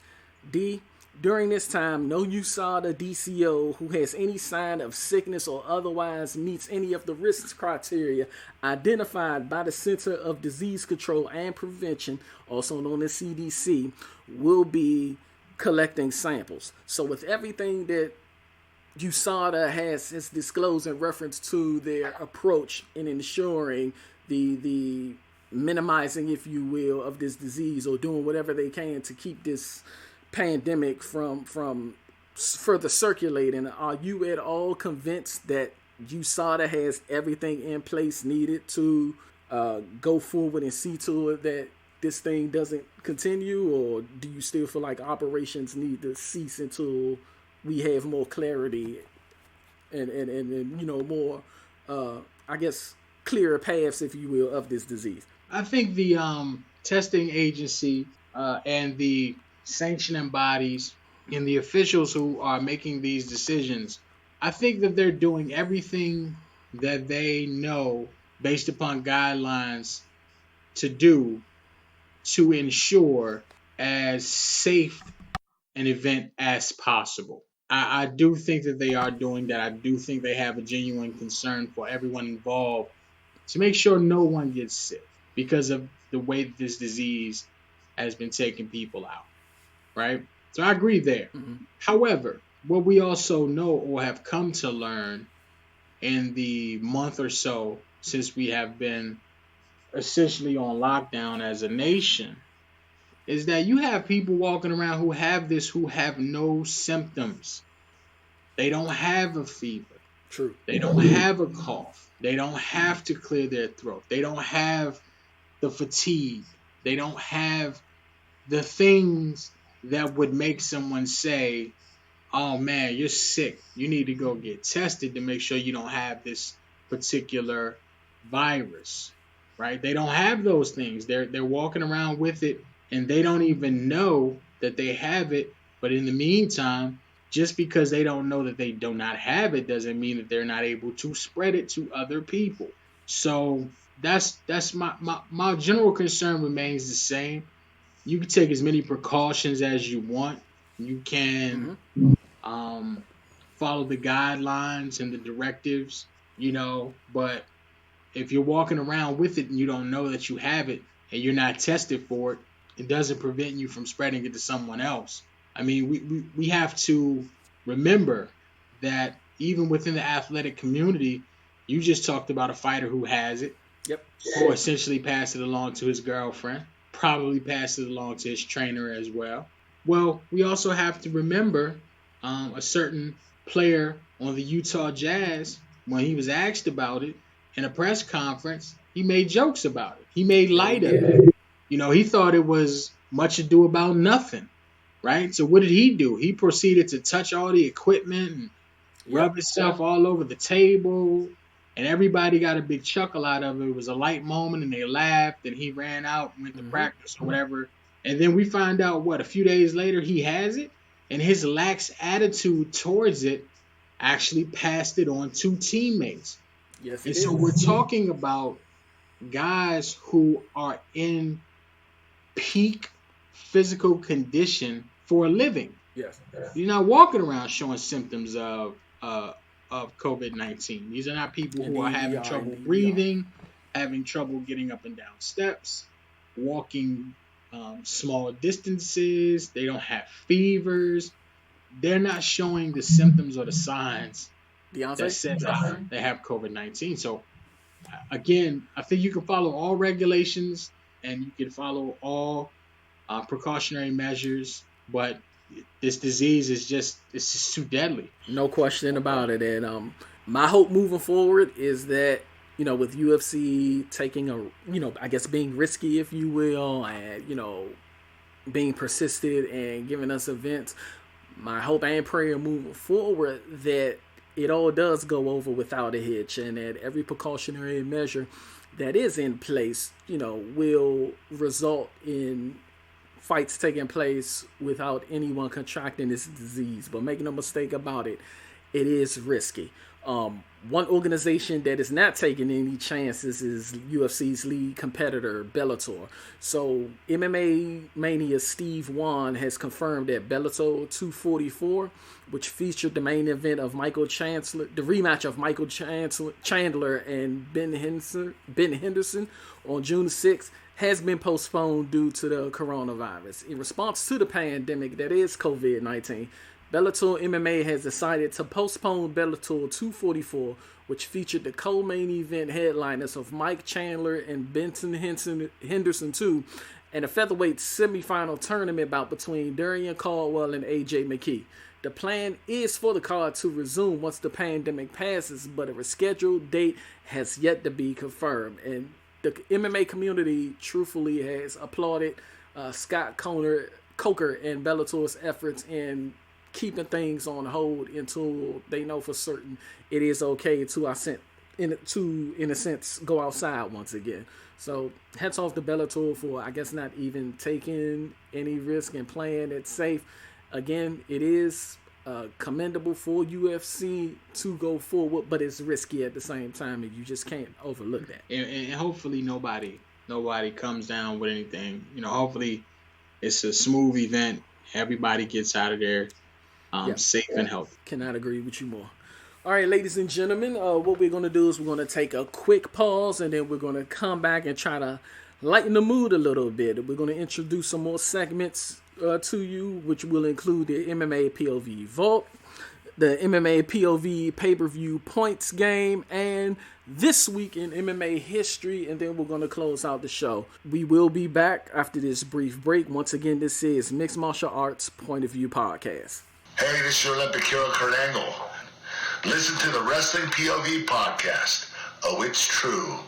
D, during this time, no USADA DCO who has any sign of sickness or otherwise meets any of the risk criteria identified by the Center of Disease Control and Prevention, also known as CDC, will be collecting samples. So with everything that USADA has disclosed in reference to their approach in ensuring the minimizing, if you will, of this disease, or doing whatever they can to keep this pandemic from further circulating, are you at all convinced that USADA has everything in place needed to go forward and see to it that this thing doesn't continue, or do you still feel like operations need to cease until we have more clarity and more, clearer paths, if you will, of this disease? I think the testing agency and the sanctioning bodies and the officials who are making these decisions, I think that they're doing everything that they know based upon guidelines to do to ensure as safe an event as possible. I do think that they are doing that. I do think they have a genuine concern for everyone involved to make sure no one gets sick because of the way that this disease has been taking people out, right? So I agree there. Mm-hmm. However, what we also know or have come to learn in the month or so since we have been essentially on lockdown as a nation is that you have people walking around who have this who have no symptoms. They don't have a fever. True. They don't have a cough. They don't have to clear their throat. They don't have the fatigue. They don't have the things that would make someone say, oh man, you're sick. You need to go get tested to make sure you don't have this particular virus, right? They don't have those things. They're walking around with it and they don't even know that they have it. But in the meantime, just because they don't know that they do not have it doesn't mean that they're not able to spread it to other people. So that's my general concern remains the same. You can take as many precautions as you want. You can follow the guidelines and the directives, but if you're walking around with it and you don't know that you have it and you're not tested for it, it doesn't prevent you from spreading it to someone else. I mean, we have to remember that even within the athletic community, you just talked about a fighter who has it, Yep. who essentially passed it along to his girlfriend, probably passed it along to his trainer as well. Well, we also have to remember a certain player on the Utah Jazz, when he was asked about it in a press conference, he made jokes about it. He made light of it. He thought it was much ado about nothing, right? So what did he do? He proceeded to touch all the equipment and rub himself all over the table, and everybody got a big chuckle out of it. It was a light moment, and they laughed, and he ran out and went to practice or whatever. And then we find out, a few days later, he has it, and his lax attitude towards it actually passed it on to teammates. Yes, and so we're talking about guys who are in peak physical condition for a living. Yes. You're not walking around showing symptoms of COVID-19. These are not people who are having trouble breathing, having trouble getting up and down steps, walking small distances. They don't have fevers. They're not showing the symptoms or the signs that said that they have COVID-19. So, again, I think you can follow all regulations and you can follow all precautionary measures, but this disease is just too deadly. No question about it. And my hope moving forward is that, with UFC taking I guess being risky, if you will, and, being persistent and giving us events, my hope and prayer moving forward that it all does go over without a hitch, and that every precautionary measure that is in place, will result in fights taking place without anyone contracting this disease. But make no mistake about it, it is risky. One organization that is not taking any chances is UFC's lead competitor, Bellator. So MMA Mania Steve Wan has confirmed that Bellator 244, which featured the main event of the rematch of Michael Chandler and Ben Henderson on June 6th, has been postponed due to the coronavirus. In response to the pandemic that is COVID-19, Bellator MMA has decided to postpone Bellator 244, which featured the co-main event headliners of Mike Chandler and Benson Henderson 2, and a featherweight semifinal tournament bout between Darian Caldwell and AJ McKee. The plan is for the card to resume once the pandemic passes, but a rescheduled date has yet to be confirmed. And the MMA community truthfully has applauded Scott Coker and Bellator's efforts in keeping things on hold until they know for certain it is okay to, in a sense, go outside once again. So hats off to Bellator for, I guess, not even taking any risk and playing it safe. Again, it is commendable for UFC to go forward, but it's risky at the same time, and you just can't overlook that. And hopefully nobody comes down with anything. Hopefully it's a smooth event. Everybody gets out of there safe and healthy. Cannot agree with you more. All right, ladies and gentlemen, what we're going to do is we're going to take a quick pause, and then we're going to come back and try to lighten the mood a little bit. We're going to introduce some more segments to you, which will include the MMA POV Vault, the MMA POV pay-per-view points game, and this week in MMA history, and then we're going to close out the show. We will be back after this brief break. Once again, this is Mixed Martial Arts Point of View Podcast. Hey, this is your Olympic hero, Kurt Angle. Listen to the Wrestling POV podcast. Oh, it's true.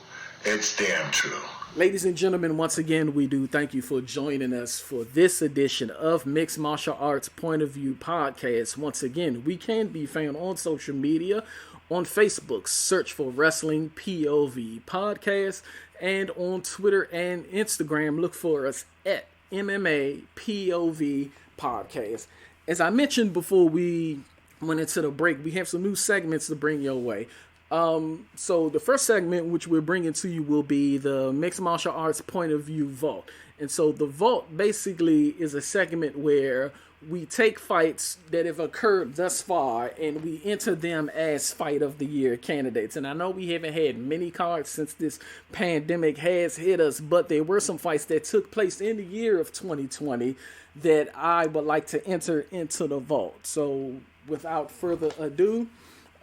It's damn true. Ladies and gentlemen, once again, we do thank you for joining us for this edition of Mixed Martial Arts Point of View Podcast. Once again, we can be found on social media. On Facebook, search for Wrestling POV Podcast. And on Twitter and Instagram, look for us at MMA POV Podcast. As I mentioned before we went into the break, we have some new segments to bring your way. So the first segment which we're bringing to you will be the Mixed Martial Arts Point of View Vault. And so the Vault basically is a segment where we take fights that have occurred thus far and we enter them as Fight of the Year candidates. And I know we haven't had many cards since this pandemic has hit us, but there were some fights that took place in the year of 2020 that I would like to enter into the Vault. So without further ado,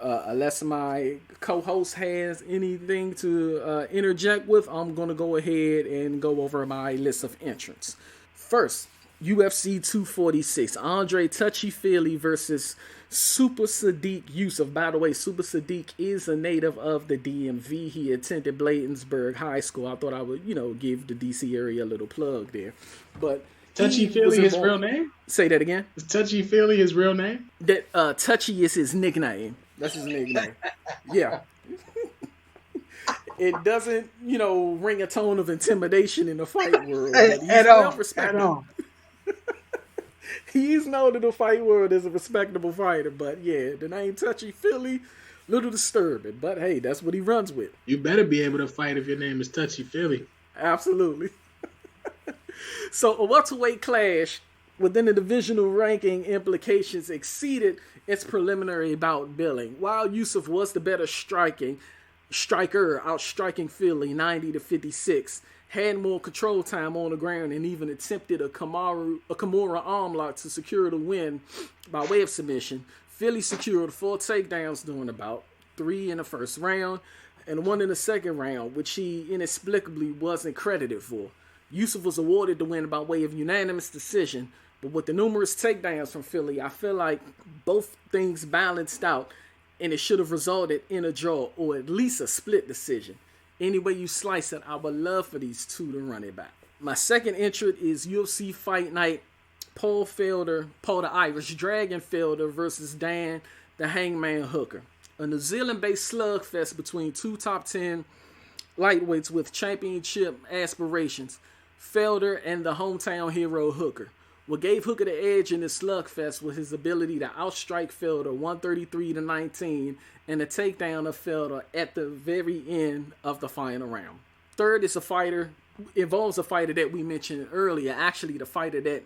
unless my co-host has anything to interject with, I'm going to go ahead and go over my list of entrants. First, UFC 246, Andre Touchy-Feely versus Super Sadiq Yusuf. By the way, Super Sadiq is a native of the DMV. He attended Bladensburg High School. I thought I would, give the DC area a little plug there. But Touchy-Feely his real name? Say that again. Is Touchy-Feely his real name? That Touchy is his nickname. That's his nickname. Yeah. It doesn't, ring a tone of intimidation in the fight world. But he's well respected. He's known in the fight world as a respectable fighter. But yeah, the name Touchy-Feely, little disturbing. But hey, that's what he runs with. You better be able to fight if your name is Touchy-Feely. Absolutely. So a welterweight clash within the divisional ranking implications exceeded its preliminary bout billing. While Yusuf was the better striker, outstriking Feely 90-56, had more control time on the ground and even attempted a Kimura arm lock to secure the win by way of submission. Feely secured 4 takedowns during the bout, 3 in the first round and 1 in the second round, which he inexplicably wasn't credited for. Yusuf was awarded the win by way of unanimous decision, but with the numerous takedowns from Feely, I feel like both things balanced out and it should have resulted in a draw or at least a split decision. Any way you slice it, I would love for these two to run it back. My second entrant is UFC Fight Night, Paul the Irish Dragon Felder versus Dan the Hangman Hooker. A New Zealand-based slugfest between two top 10 lightweights with championship aspirations, Felder and the hometown hero Hooker. What gave Hooker the edge in this slugfest was his ability to outstrike Felder 133-19 and the takedown of Felder at the very end of the final round. Third is involves a fighter that we mentioned earlier. Actually, the fighter that,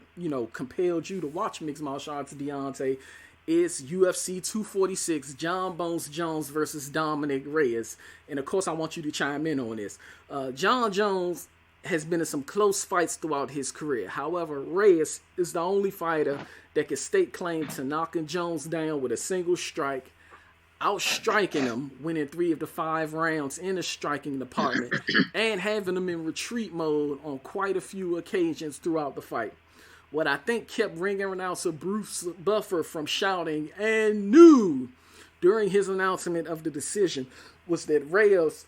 compelled you to watch mixed martial arts, Deonte, is UFC 246, John Bones Jones versus Dominick Reyes. And of course, I want you to chime in on this. John Jones has been in some close fights throughout his career. However, Reyes is the only fighter that can stake claim to knocking Jones down with a single strike, outstriking him, winning 3 of the 5 rounds in the striking department, and having him in retreat mode on quite a few occasions throughout the fight. What I think kept ring announcer Bruce Buffer from shouting "and new" during his announcement of the decision was that Reyes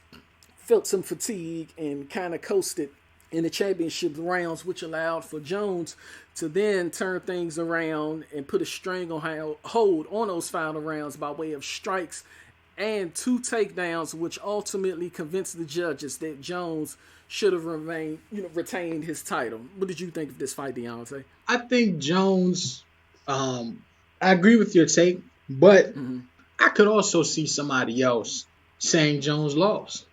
felt some fatigue and kind of coasted in the championship rounds, which allowed for Jones to then turn things around and put a string on hold on those final rounds by way of strikes and 2 takedowns, which ultimately convinced the judges that Jones should have retained his title. What did you think of this fight, Deonte? I think Jones I agree with your take, but Hmm. I could also see somebody else saying Jones lost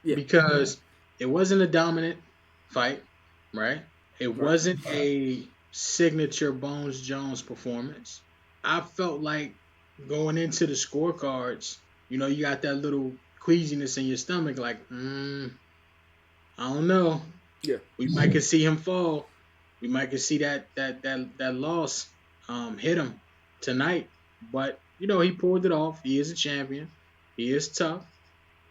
Yeah. because it wasn't a dominant fight, right? It Right. wasn't a signature Bones Jones performance. I felt like going into the scorecards, you got that little queasiness in your stomach, like, I don't know. Yeah. We might could see him fall. We might could see that loss hit him tonight. But he pulled it off. He is a champion. He is tough.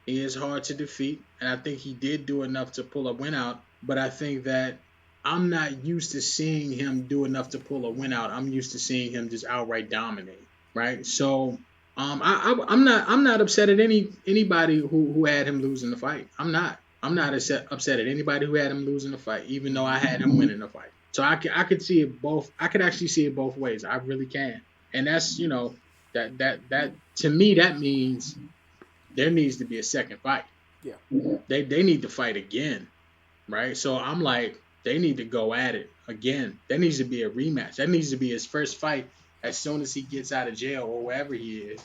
He is hard to defeat, and I think he did do enough to pull a win out. But I think that I'm not used to seeing him do enough to pull a win out. I'm used to seeing him just outright dominate, right? So I'm not upset at anybody who had him losing the fight. I'm not upset at anybody who had him losing the fight, even though I had him winning the fight. So I could see it both. I could actually see it both ways. I really can, and that's that to me that means there needs to be a second fight. Yeah. They need to fight again, right? So I'm like, they need to go at it again. There needs to be a rematch. That needs to be his first fight as soon as he gets out of jail or wherever he is.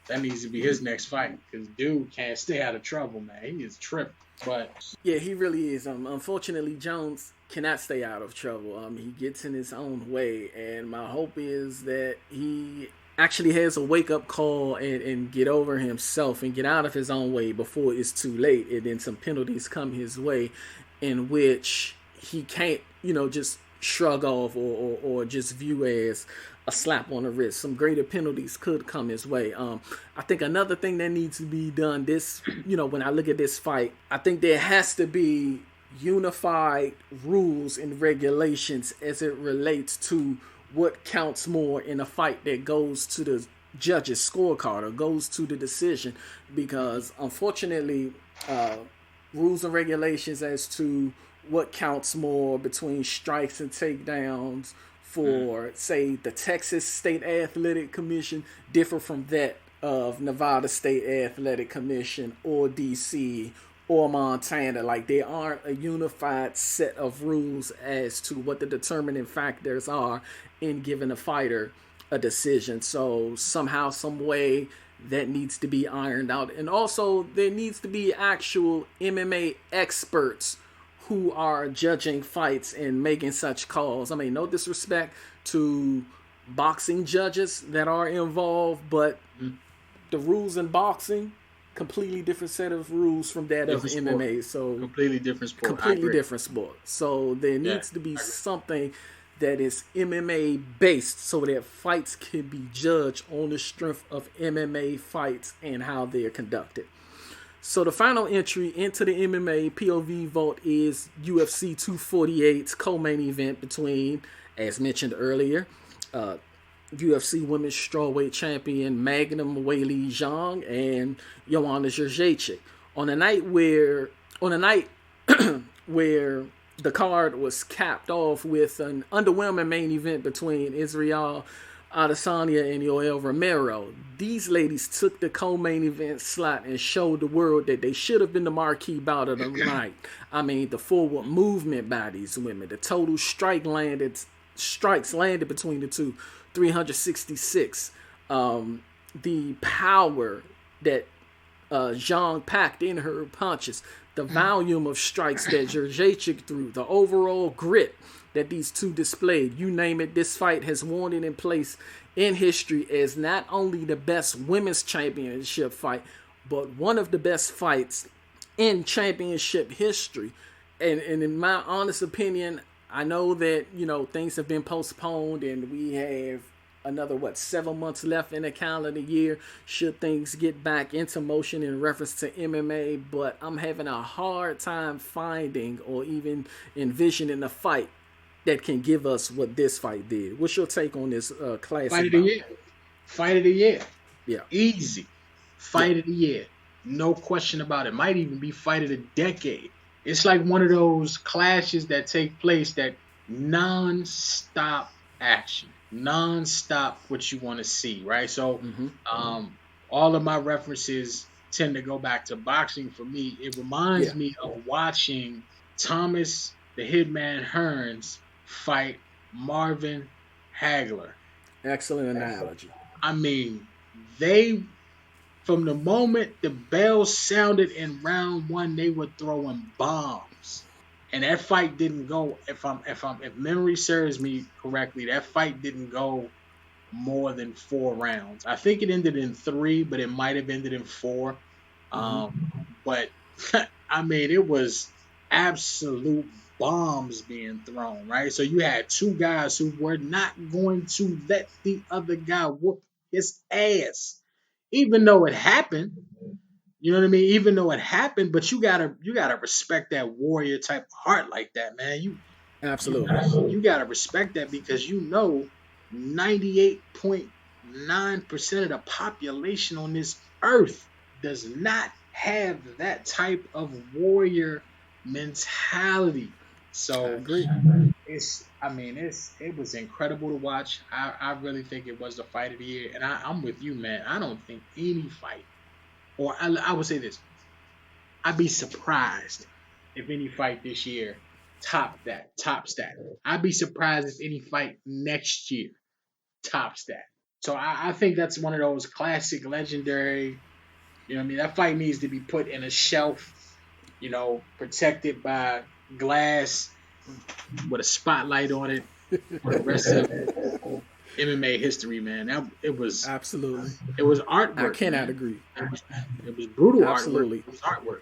That needs to be his next fight because dude can't stay out of trouble, man. He is tripping. But Yeah, he really is. Unfortunately, Jones cannot stay out of trouble. He gets in his own way, and my hope is that he actually has a wake up call and get over himself and get out of his own way before it's too late, and then some penalties come his way, in which he can't, just shrug off or just view as a slap on the wrist. Some greater penalties could come his way. I think another thing that needs to be done when I look at this fight, I think there has to be unified rules and regulations as it relates to what counts more in a fight that goes to the judge's scorecard or goes to the decision, because unfortunately, rules and regulations as to what counts more between strikes and takedowns for, say, the Texas State Athletic Commission differ from that of Nevada State Athletic Commission or DC or Montana. Like, there aren't a unified set of rules as to what the determining factors are in giving a fighter a decision. So somehow, some way, that needs to be ironed out. And also, there needs to be actual MMA experts who are judging fights and making such calls. I mean, no disrespect to boxing judges that are involved, but the rules in boxing, completely different set of rules from that of MMA. So completely different sport. Completely different sport. So there needs to be something that is MMA based so that fights can be judged on the strength of MMA fights and how they're conducted. So the final entry into the MMA POV vote is UFC 248's co-main event between, as mentioned earlier, UFC Women's Strawweight Champion Magnum Weili Zhang and Joanna Jędrzejczyk on a night where the card was capped off with an underwhelming main event between Israel Adesanya and Yoel Romero. These ladies took the co-main event slot and showed the world that they should have been the marquee bout of the night. I mean, the forward movement by these women, the total strikes landed between the two, 366. The power that Zhang packed in her punches, the volume of strikes that Jędrzejczyk threw, the overall grit that these two displayed. You name it, this fight has worn it in place in history as not only the best women's championship fight, but one of the best fights in championship history. And in my honest opinion, I know that, things have been postponed and we have another, 7 months left in the calendar year should things get back into motion in reference to MMA, but I'm having a hard time finding or even envisioning a fight that can give us what this fight did. What's your take on this classic fight of the year? Fight of the year. Yeah. Easy. Fight of the year. No question about it. Might even be fight of the decade. It's like one of those clashes that take place that non-stop action. Non-stop what you want to see, right? So all of my references tend to go back to boxing for me. It reminds me of watching Thomas the Hitman Hearns fight Marvin Hagler. Excellent analogy. I mean, they from the moment the bell sounded in round one, they were throwing bombs, and that fight didn't go. If memory serves me correctly, that fight didn't go more than 4 rounds. I think it ended in 3, but it might have ended in 4. But I mean, it was absolute bombs being thrown, right? So you had 2 guys who were not going to let the other guy whoop his ass, even though it happened. You know what I mean? Even though it happened, but you gotta respect that warrior type of heart like that, man. Absolutely. You gotta respect that because 98.9% of the population on this earth does not have that type of warrior mentality. So I agree. it was incredible to watch. I really think it was the fight of the year, and I'm with you, man. I don't think any fight, or I would say this, I'd be surprised if any fight this year tops that. I'd be surprised if any fight next year tops that. So I think that's one of those classic, legendary. You know what I mean? That fight needs to be put in a shelf, protected by glass with a spotlight on it for the rest of MMA history, man. It was absolutely. It was artwork. I cannot agree. It was brutal absolutely. Artwork. It was artwork.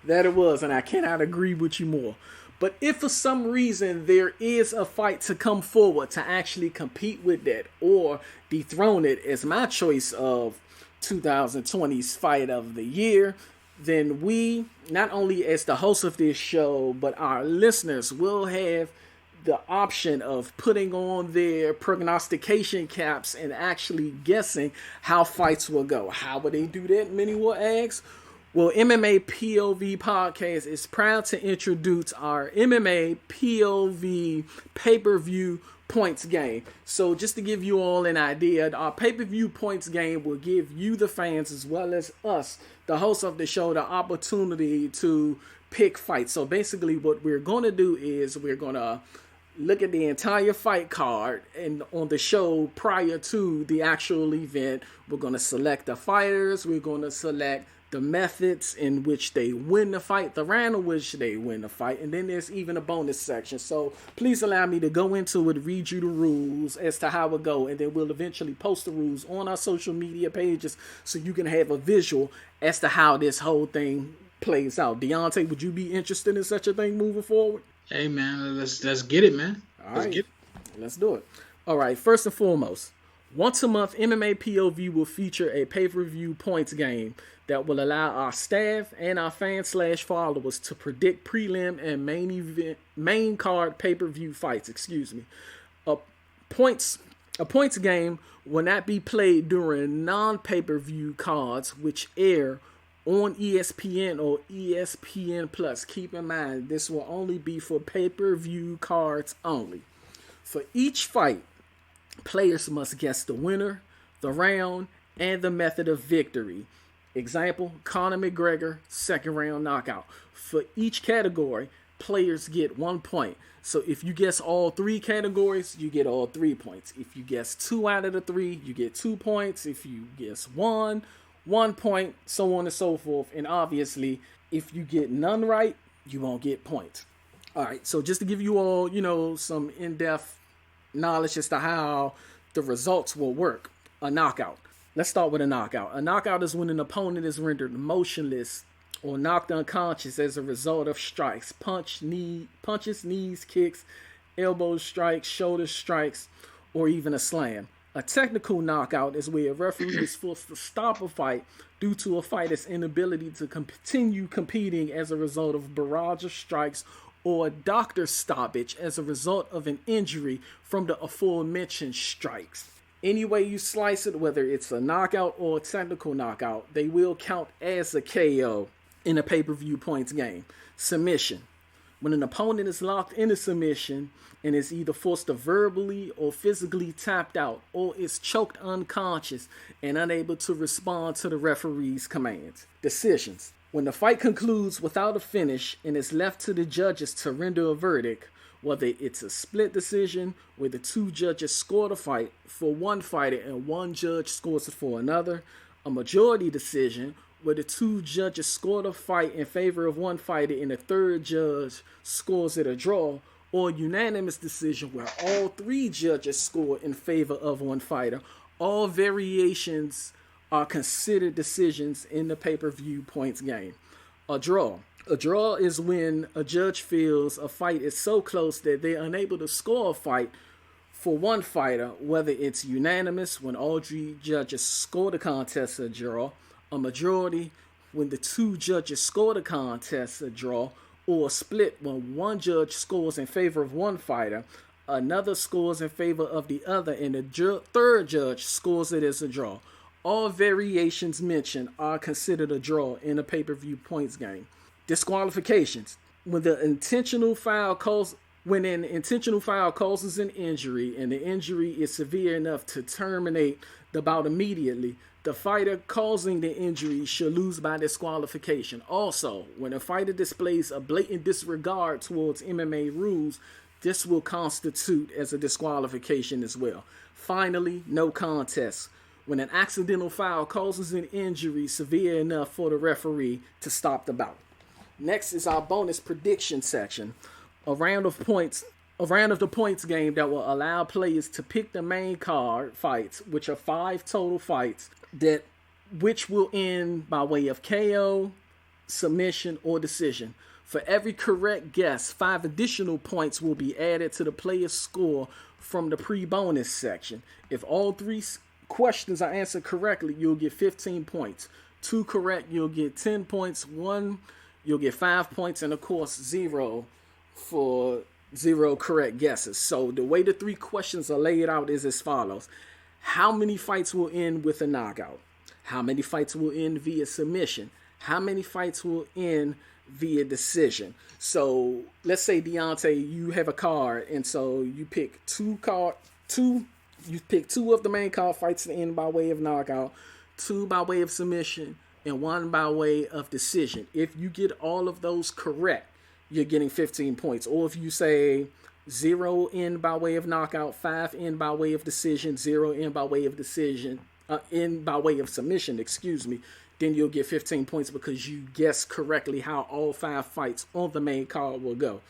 That it was, and I cannot agree with you more. But if for some reason there is a fight to come forward to actually compete with that or dethrone it as my choice of 2020's fight of the year, then we, not only as the host of this show, but our listeners will have the option of putting on their prognostication caps and actually guessing how fights will go. How would they do that, many will ask? Well, MMA POV Podcast is proud to introduce our MMA POV pay-per-view points game. So just to give you all an idea, our pay-per-view points game will give you, the fans, as well as us, the host of the show, the opportunity to pick fights. So basically what we're going to do is we're going to look at the entire fight card, and on the show prior to the actual event, we're going to select the fighters, we're going to select the methods in which they win the fight, the round in which they win the fight, and then there's even a bonus section. So please allow me to go into it, read you the rules as to how it go, and then we'll eventually post the rules on our social media pages so you can have a visual as to how this whole thing plays out. Deonte, would you be interested in such a thing moving forward? Hey man, let's get it, man. Let's do it. All right, first and foremost, once a month, MMA POV will feature a pay-per-view points game that will allow our staff and our fans/followers to predict prelim and main card pay-per-view fights. A points game will not be played during non-pay-per-view cards which air on ESPN or ESPN Plus. Keep in mind, this will only be for pay-per-view cards only. For each fight, players must guess the winner, the round, and the method of victory. Example, Conor McGregor, second round knockout. For each category, players get 1 point. So if you guess all 3 categories, you get all 3 points. If you guess 2 out of the 3, you get 2 points. If you guess 1 point, so on and so forth. And obviously, if you get none right, you won't get points. All right, so just to give you all, some in-depth knowledge as to how the results will work. A knockout. Let's start with a knockout. A knockout is when an opponent is rendered motionless or knocked unconscious as a result of strikes, punches, knees, kicks, elbow strikes, shoulder strikes, or even a slam. A technical knockout is where a referee is forced to stop a fight due to a fighter's inability to continue competing as a result of barrage of strikes or a doctor's stoppage as a result of an injury from the aforementioned strikes. Any way you slice it, whether it's a knockout or a technical knockout, they will count as a KO in a pay-per-view points game. Submission. When an opponent is locked in a submission and is either forced to verbally or physically tapped out or is choked unconscious and unable to respond to the referee's commands. Decisions. When the fight concludes without a finish and is left to the judges to render a verdict, whether it's a split decision where the two judges score the fight for one fighter and one judge scores it for another, a majority decision where the two judges score the fight in favor of one fighter and the third judge scores it a draw, or a unanimous decision where all three judges score in favor of one fighter. All variations are considered decisions in the pay-per-view points game. A draw. A draw is when a judge feels a fight is so close that they're unable to score a fight for one fighter, whether it's unanimous when all three judges score the contest a draw, a majority when the two judges score the contest a draw, or a split when one judge scores in favor of one fighter, another scores in favor of the other, and the third judge scores it as a draw. All variations mentioned are considered a draw in a pay-per-view points game. Disqualifications. When an intentional foul causes an injury and the injury is severe enough to terminate the bout immediately, the fighter causing the injury should lose by disqualification. Also, when a fighter displays a blatant disregard towards MMA rules, this will constitute as a disqualification as well. Finally, no contest. When an accidental foul causes an injury severe enough for the referee to stop the bout. Next is our bonus prediction section. A round of the points game that will allow players to pick the main card fights, which are 5 total fights, which will end by way of KO, submission, or decision. For every correct guess, 5 additional points will be added to the player's score from the pre-bonus section. If all 3 questions are answered correctly, you'll get 15 points. 2 correct, you'll get 10 points. 1, you'll get 5 points, and of course 0 for 0 correct guesses. So the way the 3 questions are laid out is as follows. How many fights will end with a knockout? How many fights will end via submission? How many fights will end via decision? So let's say, Deonte, you have a card, and so you pick two of the main card fights to end by way of knockout, 2 by way of submission, and 1 by way of decision. If you get all of those correct, you're getting 15 points. Or if you say 0 in by way of knockout, 5 in by way of decision, 0 in by way of decision, in by way of submission, then you'll get 15 points because you guessed correctly how all 5 fights on the main card will go.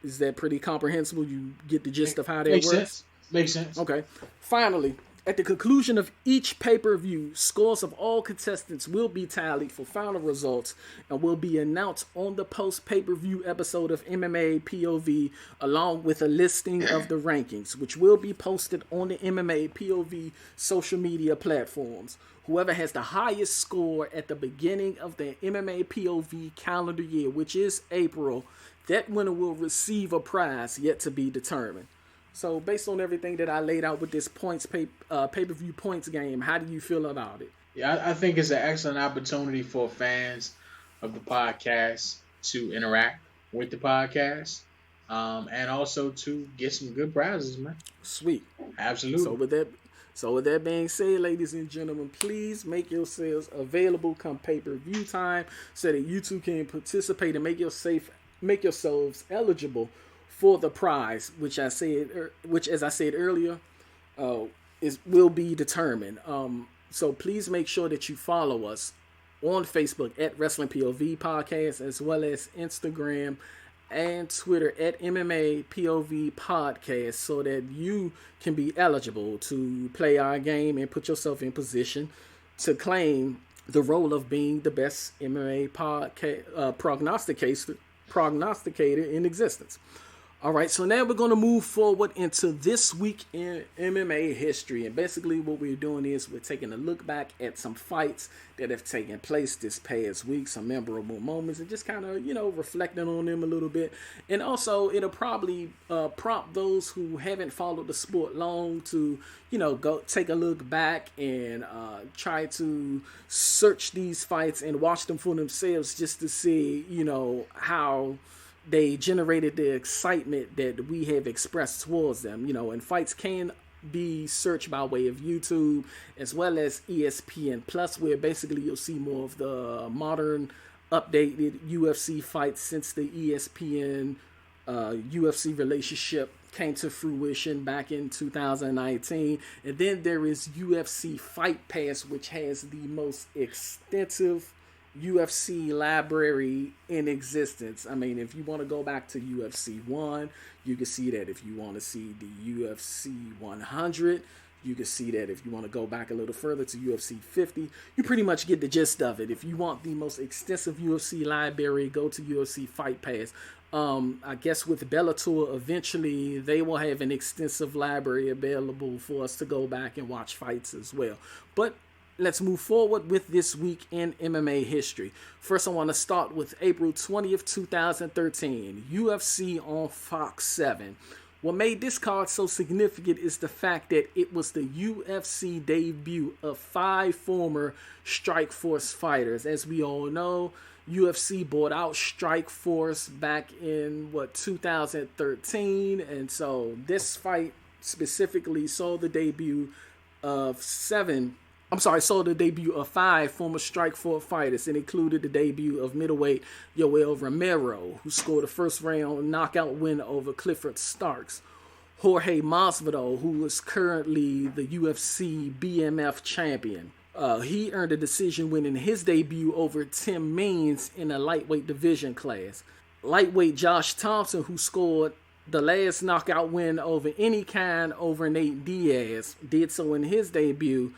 Is that pretty comprehensible? You get the gist of how that works? Makes sense. Okay. Finally, at the conclusion of each pay-per-view, scores of all contestants will be tallied for final results and will be announced on the post-pay-per-view episode of MMA POV, along with a listing of the rankings, which will be posted on the MMA POV social media platforms. Whoever has the highest score at the beginning of the MMA POV calendar year, which is April, that winner will receive a prize yet to be determined. So based on everything that I laid out with this pay-per-view points game, how do you feel about it? Yeah, I think it's an excellent opportunity for fans of the podcast to interact with the podcast, and also to get some good prizes, man. Sweet. Absolutely. So with that being said, ladies and gentlemen, please make yourselves available come pay-per-view time so that you too can participate and make yourselves eligible for the prize, which as I said earlier, will be determined. So please make sure that you follow us on Facebook at Wrestling POV Podcast, as well as Instagram and Twitter at MMA POV Podcast, so that you can be eligible to play our game and put yourself in position to claim the role of being the best MMA prognosticator in existence. All right, so now we're going to move forward into this week in MMA history. And basically what we're doing is we're taking a look back at some fights that have taken place this past week, some memorable moments, and just kind of, reflecting on them a little bit. And also it'll probably prompt those who haven't followed the sport long to, go take a look back and try to search these fights and watch them for themselves just to see, how they generated the excitement that we have expressed towards them, and fights can be searched by way of YouTube as well as ESPN Plus, where basically you'll see more of the modern updated UFC fights since the ESPN UFC relationship came to fruition back in 2019. And then there is UFC Fight Pass, which has the most extensive UFC library in existence. I mean, if you want to go back to UFC 1, you can see that. If you want to see the UFC 100, you can see that. If you want to go back a little further to UFC 50, you pretty much get the gist of it. If you want the most extensive UFC library, go to UFC Fight Pass. I guess with Bellator, eventually they will have an extensive library available for us to go back and watch fights as well. But let's move forward with this week in MMA history. First, I want to start with April 20th, 2013, UFC on Fox 7. What made this card so significant is the fact that it was the UFC debut of 5 former Strikeforce fighters. As we all know, UFC bought out Strikeforce back in 2013, and so this fight specifically saw the debut of 5 former Strikeforce fighters, and included the debut of middleweight Yoel Romero, who scored a first-round knockout win over Clifford Starks. Jorge Masvidal, who is currently the UFC BMF champion. He earned a decision win in his debut over Tim Means in a lightweight division class. Lightweight Josh Thompson, who scored the last knockout win over any kind over Nate Diaz, did so in his debut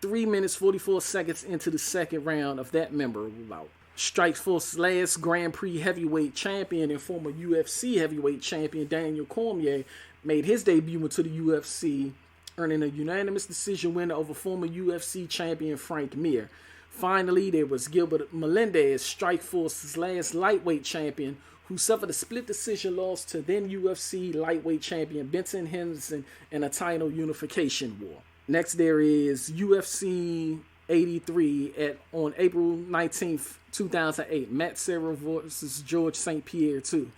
3 minutes 44 seconds into the second round of that memorable bout. Strikeforce's last Grand Prix heavyweight champion and former UFC heavyweight champion Daniel Cormier made his debut into the UFC, earning a unanimous decision win over former UFC champion Frank Mir. Finally, there was Gilbert Melendez, Strikeforce's last lightweight champion, who suffered a split decision loss to then UFC lightweight champion Benson Henderson in a title unification war. Next, there is UFC 83 on April 19th, 2008, Matt Serra versus George St. Pierre 2.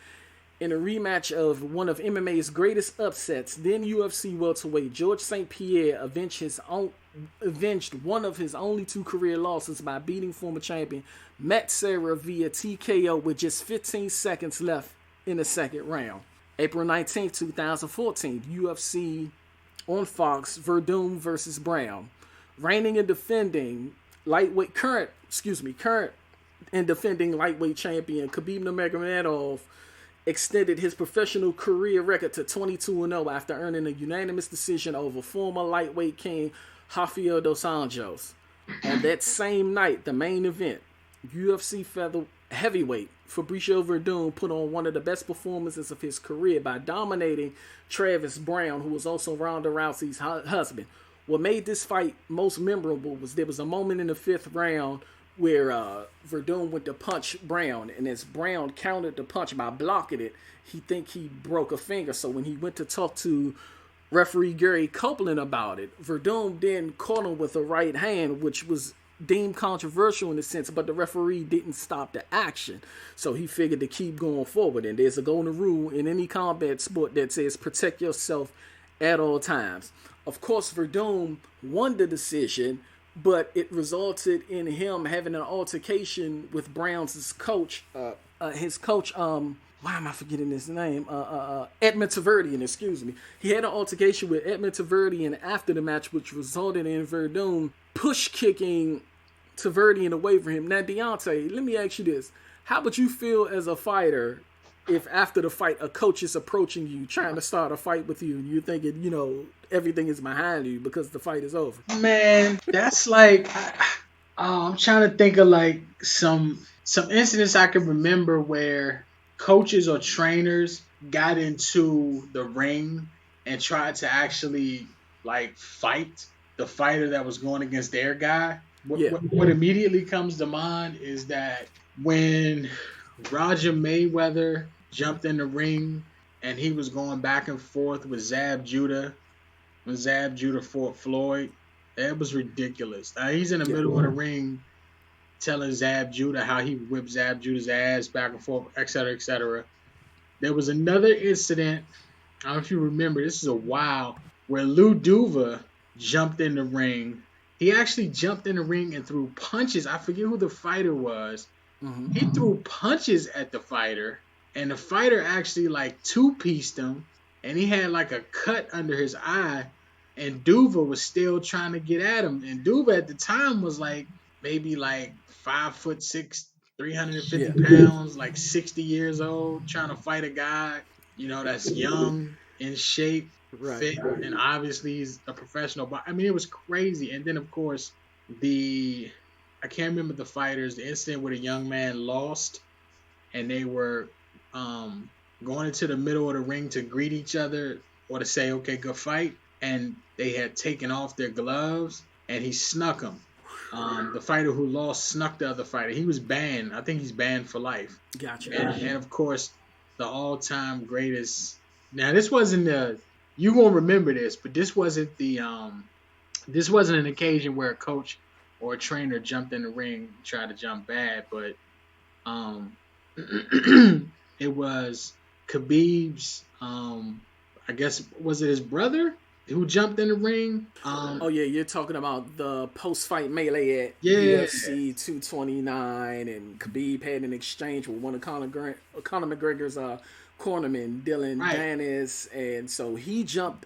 In a rematch of one of MMA's greatest upsets, then UFC welterweight George St. Pierre avenged one of his only 2 career losses by beating former champion Matt Serra via TKO with just 15 seconds left in the second round. April 19, 2014, UFC on Fox, Verdum versus Brown. Reigning and defending current and defending lightweight champion Khabib Nurmagomedov extended his professional career record to 22-0 after earning a unanimous decision over former lightweight king Rafael dos Anjos. On that same night, the main event, UFC feather heavyweight Fabricio Verdum put on one of the best performances of his career by dominating Travis Brown, who was also Ronda Rousey's husband. What made this fight most memorable was there was a moment in the 5th round where Verdum went to punch Brown, and as Brown countered the punch by blocking it, he broke a finger. So when he went to talk to referee Gary Copeland about it, Verdum then caught him with a right hand, which was deemed controversial in a sense, but the referee didn't stop the action. So he figured to keep going forward. And there's a golden rule in any combat sport that says protect yourself at all times. Of course, Verdum won the decision, but it resulted in him having an altercation with Brown's coach. Why am I forgetting his name? Edmund Taverdian, excuse me. He had an altercation with Edmund Taverdian after the match, which resulted in Verdum push-kicking Taverdian away from him. Now, Deonte, let me ask you this. How would you feel as a fighter if after the fight a coach is approaching you, trying to start a fight with you, and you're thinking, everything is behind you because the fight is over? Man, that's like, I'm trying to think of like some incidents I can remember where coaches or trainers got into the ring and tried to actually like fight the fighter that was going against their guy. What immediately comes to mind is that when Roger Mayweather jumped in the ring and he was going back and forth with Zab Judah, when Zab Judah fought Floyd, that was ridiculous. He's in the middle of the ring telling Zab Judah how he whipped Zab Judah's ass back and forth, et cetera, et cetera. There was another incident, I don't know if you remember, this is a while, where Lou Duva jumped in the ring. He actually jumped in the ring and threw punches. I forget who the fighter was. Mm-hmm. He threw punches at the fighter, and the fighter actually like two-pieced him, and he had like a cut under his eye, and Duva was still trying to get at him, and Duva at the time was like maybe like 5'6", 350 pounds, like 60 years old, trying to fight a guy, that's young, in shape, fit, and obviously he's a professional. But I mean, it was crazy. And then of course I can't remember the fighters, the incident where the young man lost, and they were going into the middle of the ring to greet each other or to say, okay, good fight. And they had taken off their gloves, and he snuck them. The fighter who lost snuck the other fighter. He was banned. I think he's banned for life. Gotcha. And of course, the all-time greatest. Now, this wasn't you won't remember this, but this wasn't this wasn't an occasion where a coach or a trainer jumped in the ring and tried to jump bad, but it was Khabib's. I guess was it his brother who jumped in the ring? Oh yeah, you're talking about the post-fight melee at Yeah. UFC 229, and Khabib had an exchange with one of Conor McGregor's cornermen, Dylan Dennis, and so he jumped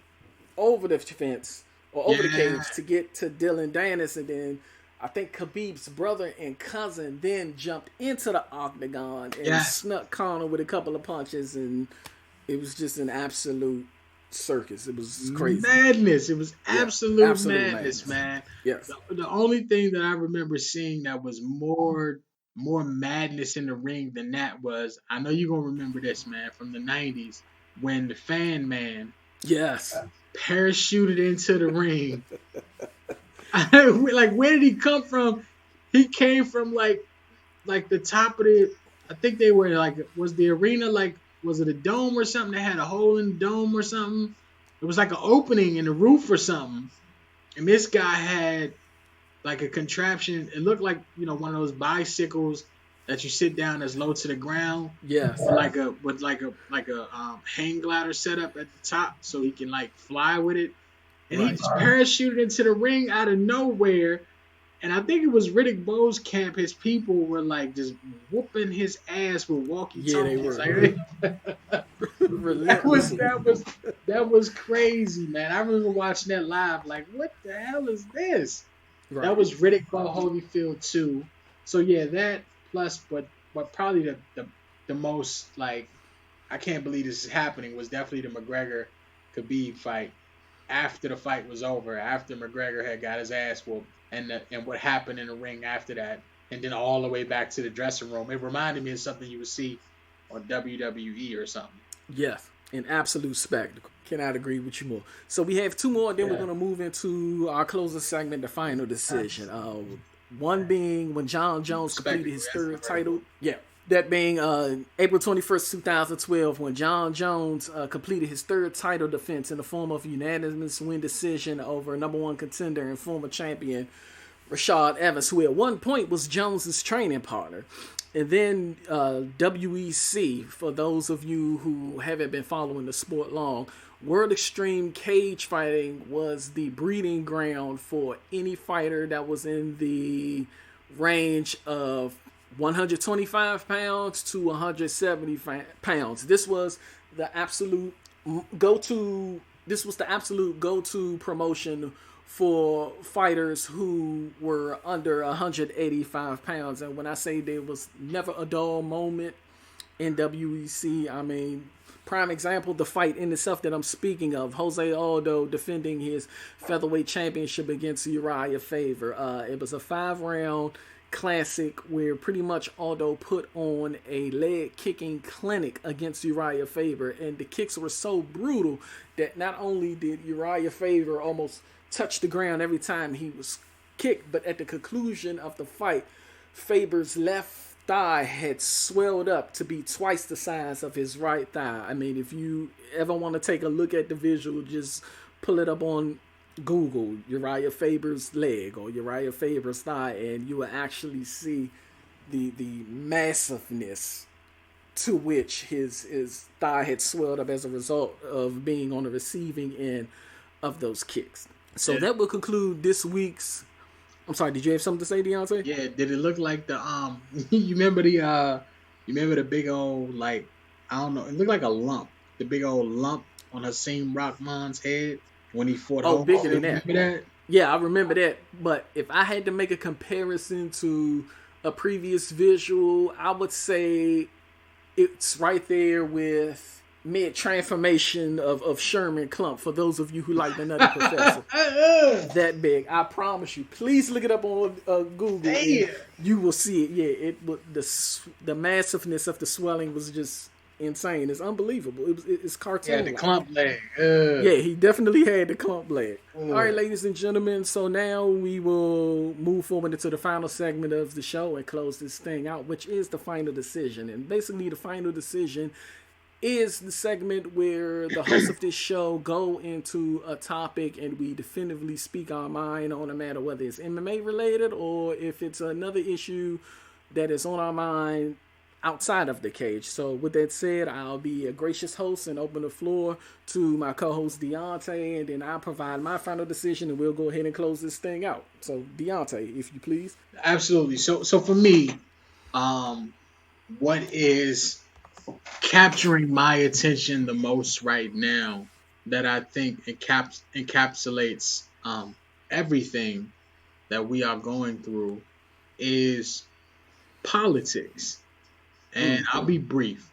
over the fence or over the cage to get to Dylan Dennis, and then I think Khabib's brother and cousin then jumped into the octagon and snuck Conor with a couple of punches, and it was just an absolute circus. It was crazy. Madness. It was absolute madness, man. Yes. The only thing that I remember seeing that was more madness in the ring than that was, I know you're going to remember this, man, from the 90s, when the Fan Man parachuted into the ring. Like, where did he come from? He came from like the top of the, I think they were like, was the arena like, was it a dome or something that had a hole in the dome or something? It was like an opening in the roof or something. And this guy had like a contraption. It looked like, one of those bicycles that you sit down that's low to the ground. Yes. With like a hang glider set up at the top so he can like fly with it. And he just parachuted into the ring out of nowhere. And I think it was Riddick Bowe's camp. His people were like just whooping his ass with walkie-talkies. Yeah, they were. That was crazy, man. I remember watching that live. Like, what the hell is this? Right. That was Riddick Bowe Holyfield too. So yeah, that plus, but probably the most like, I can't believe this is happening, was definitely the McGregor Khabib fight. After the fight was over, after McGregor had got his ass whooped, and what happened in the ring after that, and then all the way back to the dressing room. It reminded me of something you would see on WWE or something. Yes, an absolute spectacle. Cannot agree with you more. So we have two more, and then we're going to move into our closing segment, the final decision. One being when Jon Jones completed his third title. Yeah. That being April 21st, 2012, when Jon Jones completed his third title defense in the form of a unanimous win decision over number one contender and former champion Rashad Evans, who at one point was Jones's training partner. And then WEC, for those of you who haven't been following the sport long, World Extreme Cage Fighting was the breeding ground for any fighter that was in the range of 125 pounds to 170 pounds. This was the absolute go-to promotion for fighters who were under 185 pounds. And when I say there was never a dull moment in WEC, I mean, prime example, the fight in itself that I'm speaking of, Jose Aldo defending his featherweight championship against Uriah Faber. It was a 5-round classic where pretty much Aldo put on a leg kicking clinic against Uriah Faber, and the kicks were so brutal that not only did Uriah Faber almost touch the ground every time he was kicked, but at the conclusion of the fight, Faber's left thigh had swelled up to be twice the size of his right thigh. I mean, if you ever want to take a look at the visual, just pull it up on Google Uriah Faber's leg or Uriah Faber's thigh, and you will actually see the massiveness to which his thigh had swelled up as a result of being on the receiving end of those kicks. So that will conclude this week's. I'm sorry, did you have something to say, Deonte? Yeah, did it look like the you remember the big old like I don't know. It looked like a lump, the big old lump on Hasim Rahman's head when he fought Oh, Holyfield. bigger than that. Remember that? Yeah, I remember that. But if I had to make a comparison to a previous visual, I would say it's right there with mid-transformation of Sherman Klump, for those of you who like the Nutty Professor. That big. I promise you. Please look it up on Google. And you will see it. Yeah, the massiveness of the swelling was just insane. It's unbelievable. It's cartoon. Yeah, the clump leg. Yeah, he definitely had the clump leg. All right, ladies and gentlemen. So now we will move forward into the final segment of the show and close this thing out, which is the final decision. And basically, the final decision is the segment where the hosts of this show go into a topic and we definitively speak our mind on a matter, whether it's MMA related or if it's another issue that is on our mind outside of the cage. So with that said, I'll be a gracious host and open the floor to my co-host Deonte, and then I'll provide my final decision and we'll go ahead and close this thing out. So Deonte, if you please. Absolutely. So for me, what is capturing my attention the most right now that I think encapsulates everything that we are going through is politics. And I'll be brief.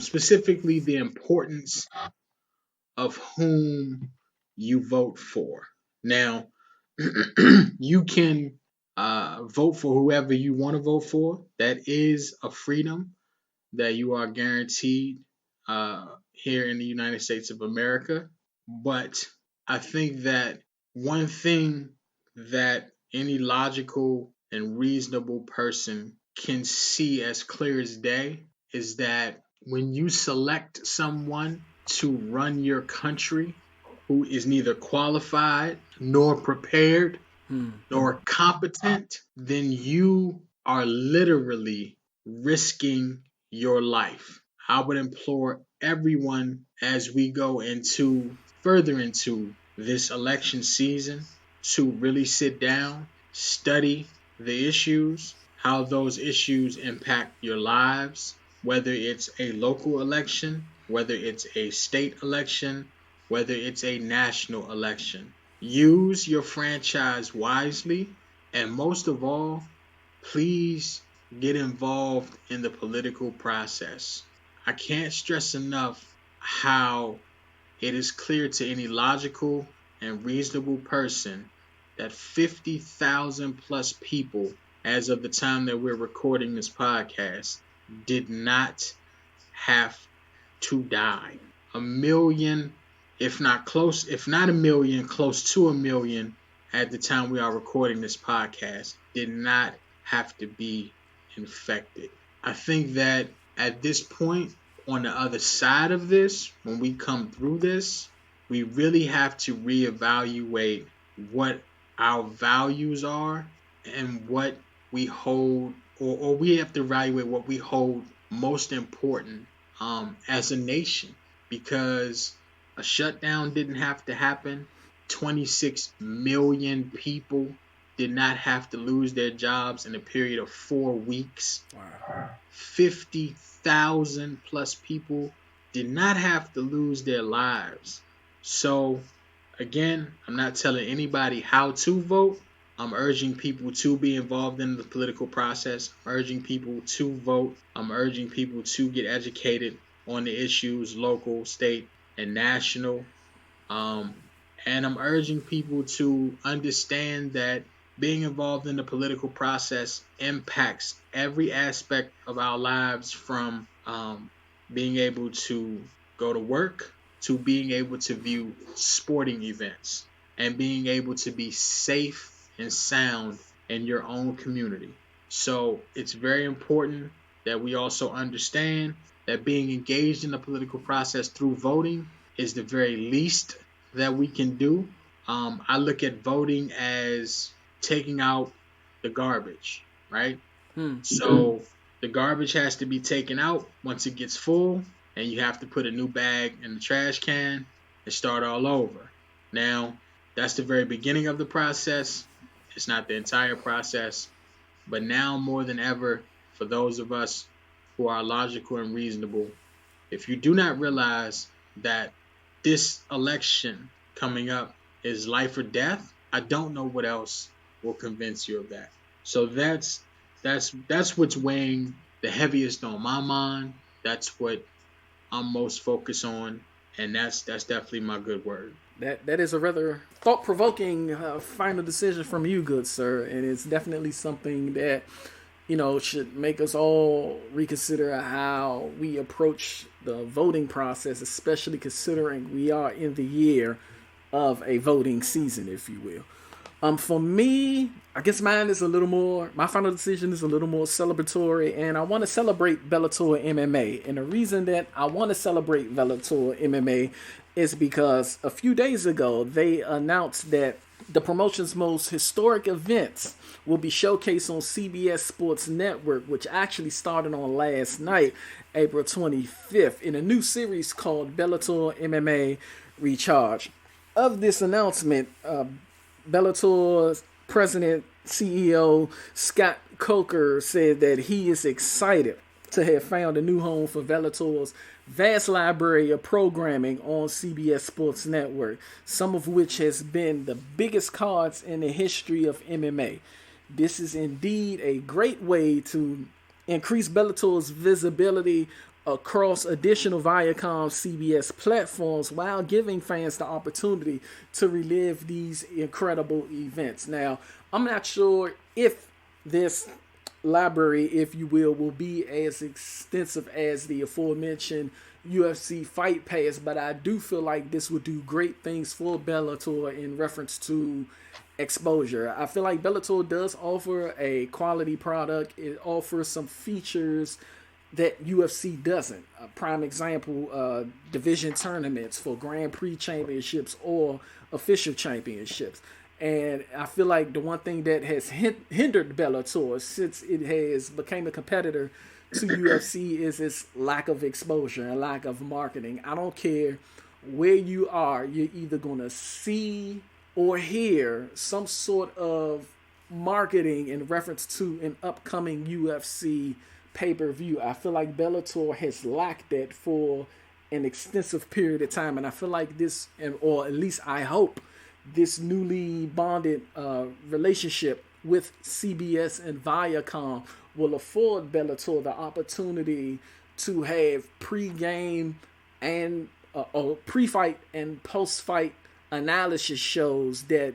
Specifically, the importance of whom you vote for. Now, you can vote for whoever you want to vote for. That is a freedom that you are guaranteed here in the United States of America. But I think that one thing that any logical and reasonable person can see as clear as day is that when you select someone to run your country who is neither qualified nor prepared nor competent, then you are literally risking your life. I would implore everyone as we go further into this election season to really sit down, study the issues, how those issues impact your lives, whether it's a local election, whether it's a state election, whether it's a national election. Use your franchise wisely, and most of all, please get involved in the political process. I can't stress enough how it is clear to any logical and reasonable person that 50,000 plus people, as of the time that we're recording this podcast, did not have to die. 1 million, if not a million, close to 1 million at the time we are recording this podcast, did not have to be infected. I think that at this point, on the other side of this, when we come through this, we really have to reevaluate what our values are and what we hold, or we have to evaluate what we hold most important as a nation, because a shutdown didn't have to happen. 26 million people did not have to lose their jobs in a period of 4 weeks. Wow. 50,000 plus people did not have to lose their lives. So, again, I'm not telling anybody how to vote. I'm urging people to be involved in the political process. I'm urging people to vote. I'm urging people to get educated on the issues, local, state, and national. And I'm urging people to understand that being involved in the political process impacts every aspect of our lives, from being able to go to work to being able to view sporting events and being able to be safe and sound in your own community. So it's very important that we also understand that being engaged in the political process through voting is the very least that we can do. I look at voting as taking out the garbage, right? So the garbage has to be taken out once it gets full, and you have to put a new bag in the trash can and start all over. Now, that's the very beginning of the process. It's not the entire process. But now more than ever, for those of us who are logical and reasonable, If you do not realize that this election coming up is life or death, I don't know what else will convince you of that. So that's what's weighing the heaviest on my mind. That's what I'm most focused on, and that's definitely my good word. That is a rather thought-provoking final decision from you, good sir, and it's definitely something that should make us all reconsider how we approach the voting process, especially considering we are in the year of a voting season, if you will. For me, I guess my final decision is a little more celebratory, and I want to celebrate Bellator MMA. And the reason that I want to celebrate Bellator MMA is because a few days ago, they announced that the promotion's most historic events will be showcased on CBS Sports Network, which actually started on last night, April 25th, in a new series called Bellator MMA Recharge. Of this announcement, Bellator's president, CEO, Scott Coker, said that he is excited to have found a new home for Bellator's vast library of programming on CBS Sports Network, some of which has been the biggest cards in the history of MMA. This is indeed a great way to increase Bellator's visibility across additional Viacom CBS platforms while giving fans the opportunity to relive these incredible events. Now, I'm not sure if this library, if you will be as extensive as the aforementioned UFC Fight Pass, but I do feel like this would do great things for Bellator in reference to exposure. I feel like Bellator does offer a quality product. It offers some features that UFC doesn't. A prime example, division tournaments for Grand Prix championships or official championships. And I feel like the one thing that has hindered Bellator since it has become a competitor to UFC is its lack of exposure and lack of marketing. I don't care where you are, you're either going to see or hear some sort of marketing in reference to an upcoming UFC pay-per-view. I feel like Bellator has lacked that for an extensive period of time, and I feel like this, or at least I hope, this newly bonded relationship with CBS and Viacom will afford Bellator the opportunity to have pre-game and pre-fight and post-fight analysis shows that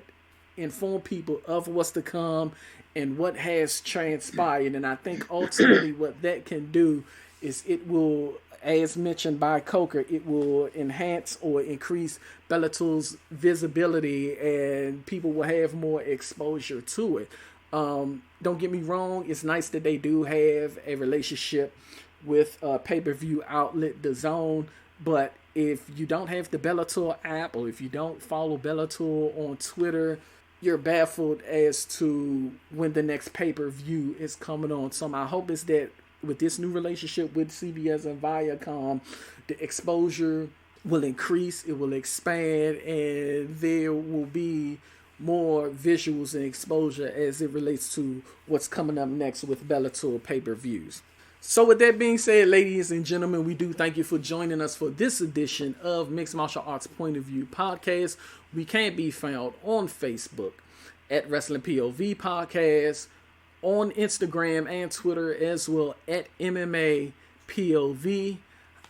inform people of what's to come and what has transpired. And I think ultimately what that can do is it will, as mentioned by Coker, it will enhance or increase Bellator's visibility and people will have more exposure to it. Don't get me wrong, it's nice that they do have a relationship with a pay-per-view outlet, DAZN, but if you don't have the Bellator app or if you don't follow Bellator on Twitter, you're baffled as to when the next pay-per-view is coming on. So my hope is that with this new relationship with CBS and Viacom, the exposure will increase, it will expand, and there will be more visuals and exposure as it relates to what's coming up next with Bellator pay-per-views. So with that being said, ladies and gentlemen, we do thank you for joining us for this edition of Mixed Martial Arts Point of View Podcast. We can be found on Facebook at Wrestling POV Podcast, on Instagram and Twitter as well at MMA POV.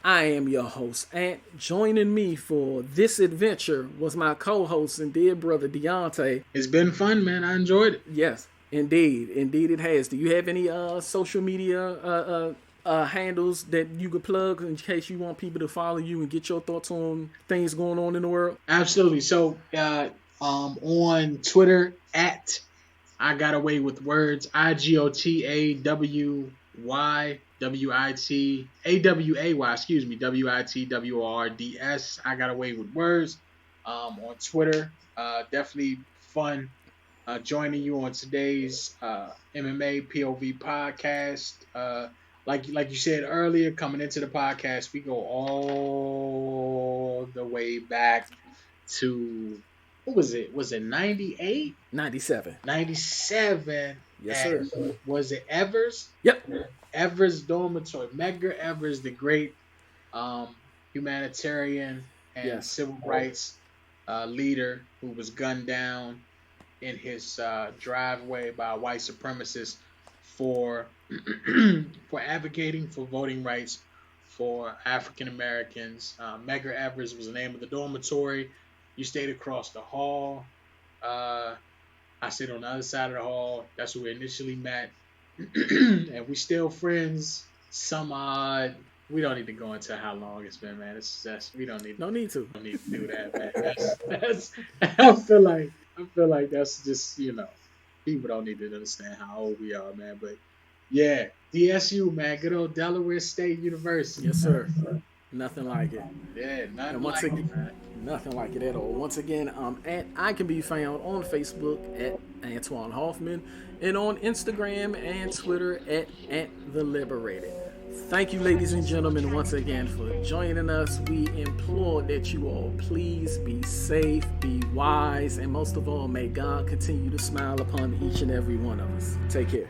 I am your host, and joining me for this adventure was my co-host and dear brother Deonte. It's been fun, man. I enjoyed it. Yes, indeed it has. Do you have any social media handles that you could plug in case you want people to follow you and get your thoughts on things going on in the world? Absolutely. So on Twitter at I Got Away with Words, IGOTAWYWITAWAY, WITWORDS. I Got Away with Words. On Twitter, definitely fun joining you on today's MMA POV podcast. Like you said earlier, coming into the podcast, we go all the way back to, what was it? Was it 98? 97. 97. Yes, sir. Was it Evers? Yep. Evers Dormitory. Medgar Evers, the great humanitarian and civil rights leader who was gunned down in his driveway by a white supremacist for for advocating for voting rights for African Americans. Medgar Evers was the name of the dormitory. You stayed across the hall. I stayed on the other side of the hall. That's where we initially met. And we still friends. Some odd. We don't need to go into how long it's been, man. We don't need. No need to. Don't need to do that, man. That's I feel like that's just, people don't need to understand how old we are, man. But yeah, DSU, man, good old Delaware State University. Yes, sir. Nothing like it. Yeah, nothing once like again, it, man. Nothing like it at all. Once again, I can be found on Facebook at Antoine Hoffman and on Instagram and Twitter at The Liberated. Thank you, ladies and gentlemen, once again for joining us. We implore that you all please be safe, be wise, and most of all, may God continue to smile upon each and every one of us. Take care.